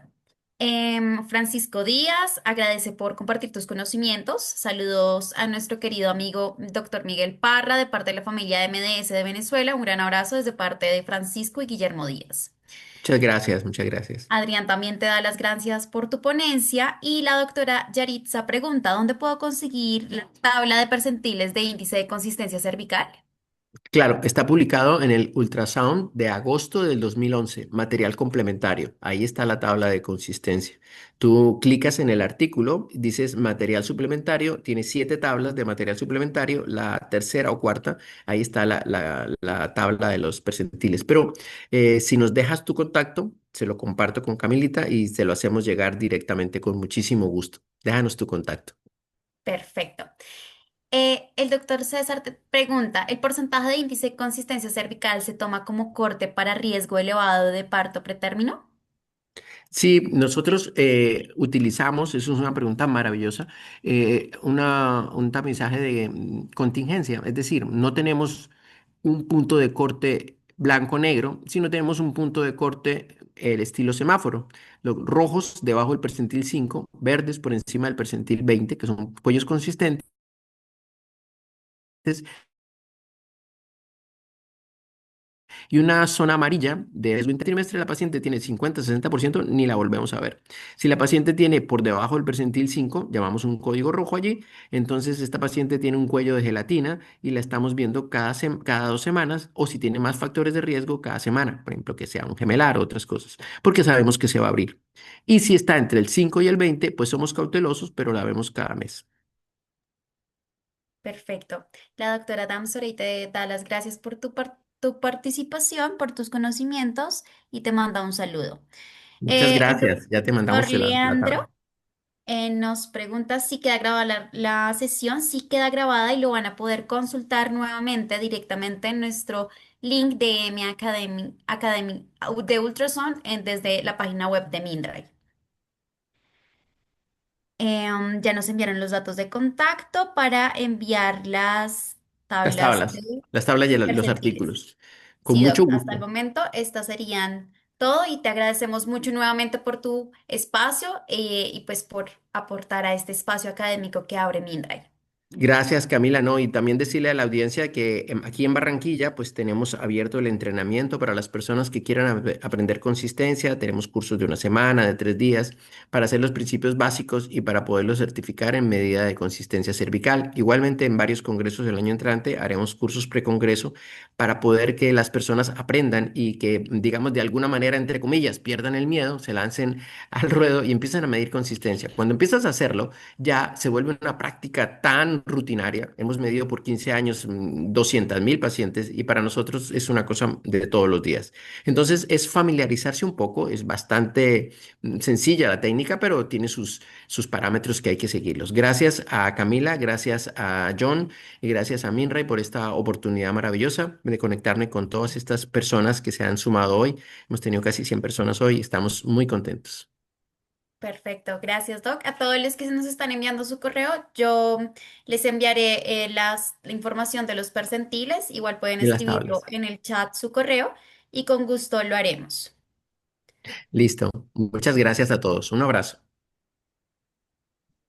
Francisco Díaz agradece por compartir tus conocimientos. Saludos a nuestro querido amigo doctor Miguel Parra de parte de la familia de MDS de Venezuela. Un gran abrazo desde parte de Francisco y Guillermo Díaz. Muchas gracias, muchas gracias. Adrián también te da las gracias por tu ponencia y la doctora Yaritza pregunta, ¿dónde puedo conseguir la tabla de percentiles de índice de consistencia cervical? Claro, está publicado en el Ultrasound de agosto del 2011, material complementario. Ahí está la tabla de consistencia. Tú clicas en el artículo, dices material suplementario, tiene 7 tablas de material suplementario, la tercera o cuarta, ahí está la tabla de los percentiles. Pero si nos dejas tu contacto, se lo comparto con Camilita y se lo hacemos llegar directamente con muchísimo gusto. Déjanos tu contacto. Perfecto. El doctor César te pregunta, ¿el porcentaje de índice de consistencia cervical se toma como corte para riesgo elevado de parto pretérmino? Sí, nosotros utilizamos, eso es una pregunta maravillosa, un tamizaje de contingencia, es decir, no tenemos un punto de corte blanco-negro, sino tenemos un punto de corte el estilo semáforo, los rojos debajo del percentil 5, verdes por encima del percentil 20, que son cuellos consistentes, y una zona amarilla de riesgo intertrimestre, la paciente tiene 50-60%, ni la volvemos a ver. Si la paciente tiene por debajo del percentil 5, llamamos un código rojo allí, entonces esta paciente tiene un cuello de gelatina y la estamos viendo cada 2 semanas, o si tiene más factores de riesgo, cada semana, por ejemplo, que sea un gemelar o otras cosas, porque sabemos que se va a abrir. Y si está entre el 5 y el 20, pues somos cautelosos, pero la vemos cada mes. Perfecto. La doctora Damsorey te da las gracias por tu participación, por tus conocimientos y te manda un saludo. Muchas El gracias, ya te doctor mandamos la tabla. Leandro nos pregunta si queda grabada la sesión, si queda grabada y lo van a poder consultar nuevamente directamente en nuestro link de M Academy de Ultrasound desde la página web de Mindray. Ya nos enviaron los datos de contacto para enviar las tablas de Las tablas y los percentiles. artículos. Con Sí, mucho Doc, hasta el gusto. momento estas serían todo y te agradecemos mucho nuevamente por tu espacio y pues por aportar a este espacio académico que abre Mindray. Gracias, Camila, ¿no? Y también decirle a la audiencia que aquí en Barranquilla, pues tenemos abierto el entrenamiento para las personas que quieran aprender consistencia. Tenemos cursos de una semana, de 3 días, para hacer los principios básicos y para poderlos certificar en medida de consistencia cervical. Igualmente, en varios congresos el año entrante haremos cursos precongreso para poder que las personas aprendan y que, digamos, de alguna manera, entre comillas, pierdan el miedo, se lancen al ruedo y empiecen a medir consistencia. Cuando empiezas a hacerlo, ya se vuelve una práctica tan rutinaria. Hemos medido por 15 años 200.000 pacientes y para nosotros es una cosa de todos los días. Entonces es familiarizarse un poco, es bastante sencilla la técnica, pero tiene sus parámetros que hay que seguirlos. Gracias a Camila, gracias a John y gracias a Minray por esta oportunidad maravillosa de conectarme con todas estas personas que se han sumado hoy. Hemos tenido casi 100 personas hoy y estamos muy contentos. Perfecto, gracias Doc. A todos los que nos están enviando su correo, yo les enviaré la información de los percentiles. Igual pueden Y las escribirlo tablas. en el chat su correo y con gusto lo haremos. Listo. Muchas gracias a todos. Un abrazo.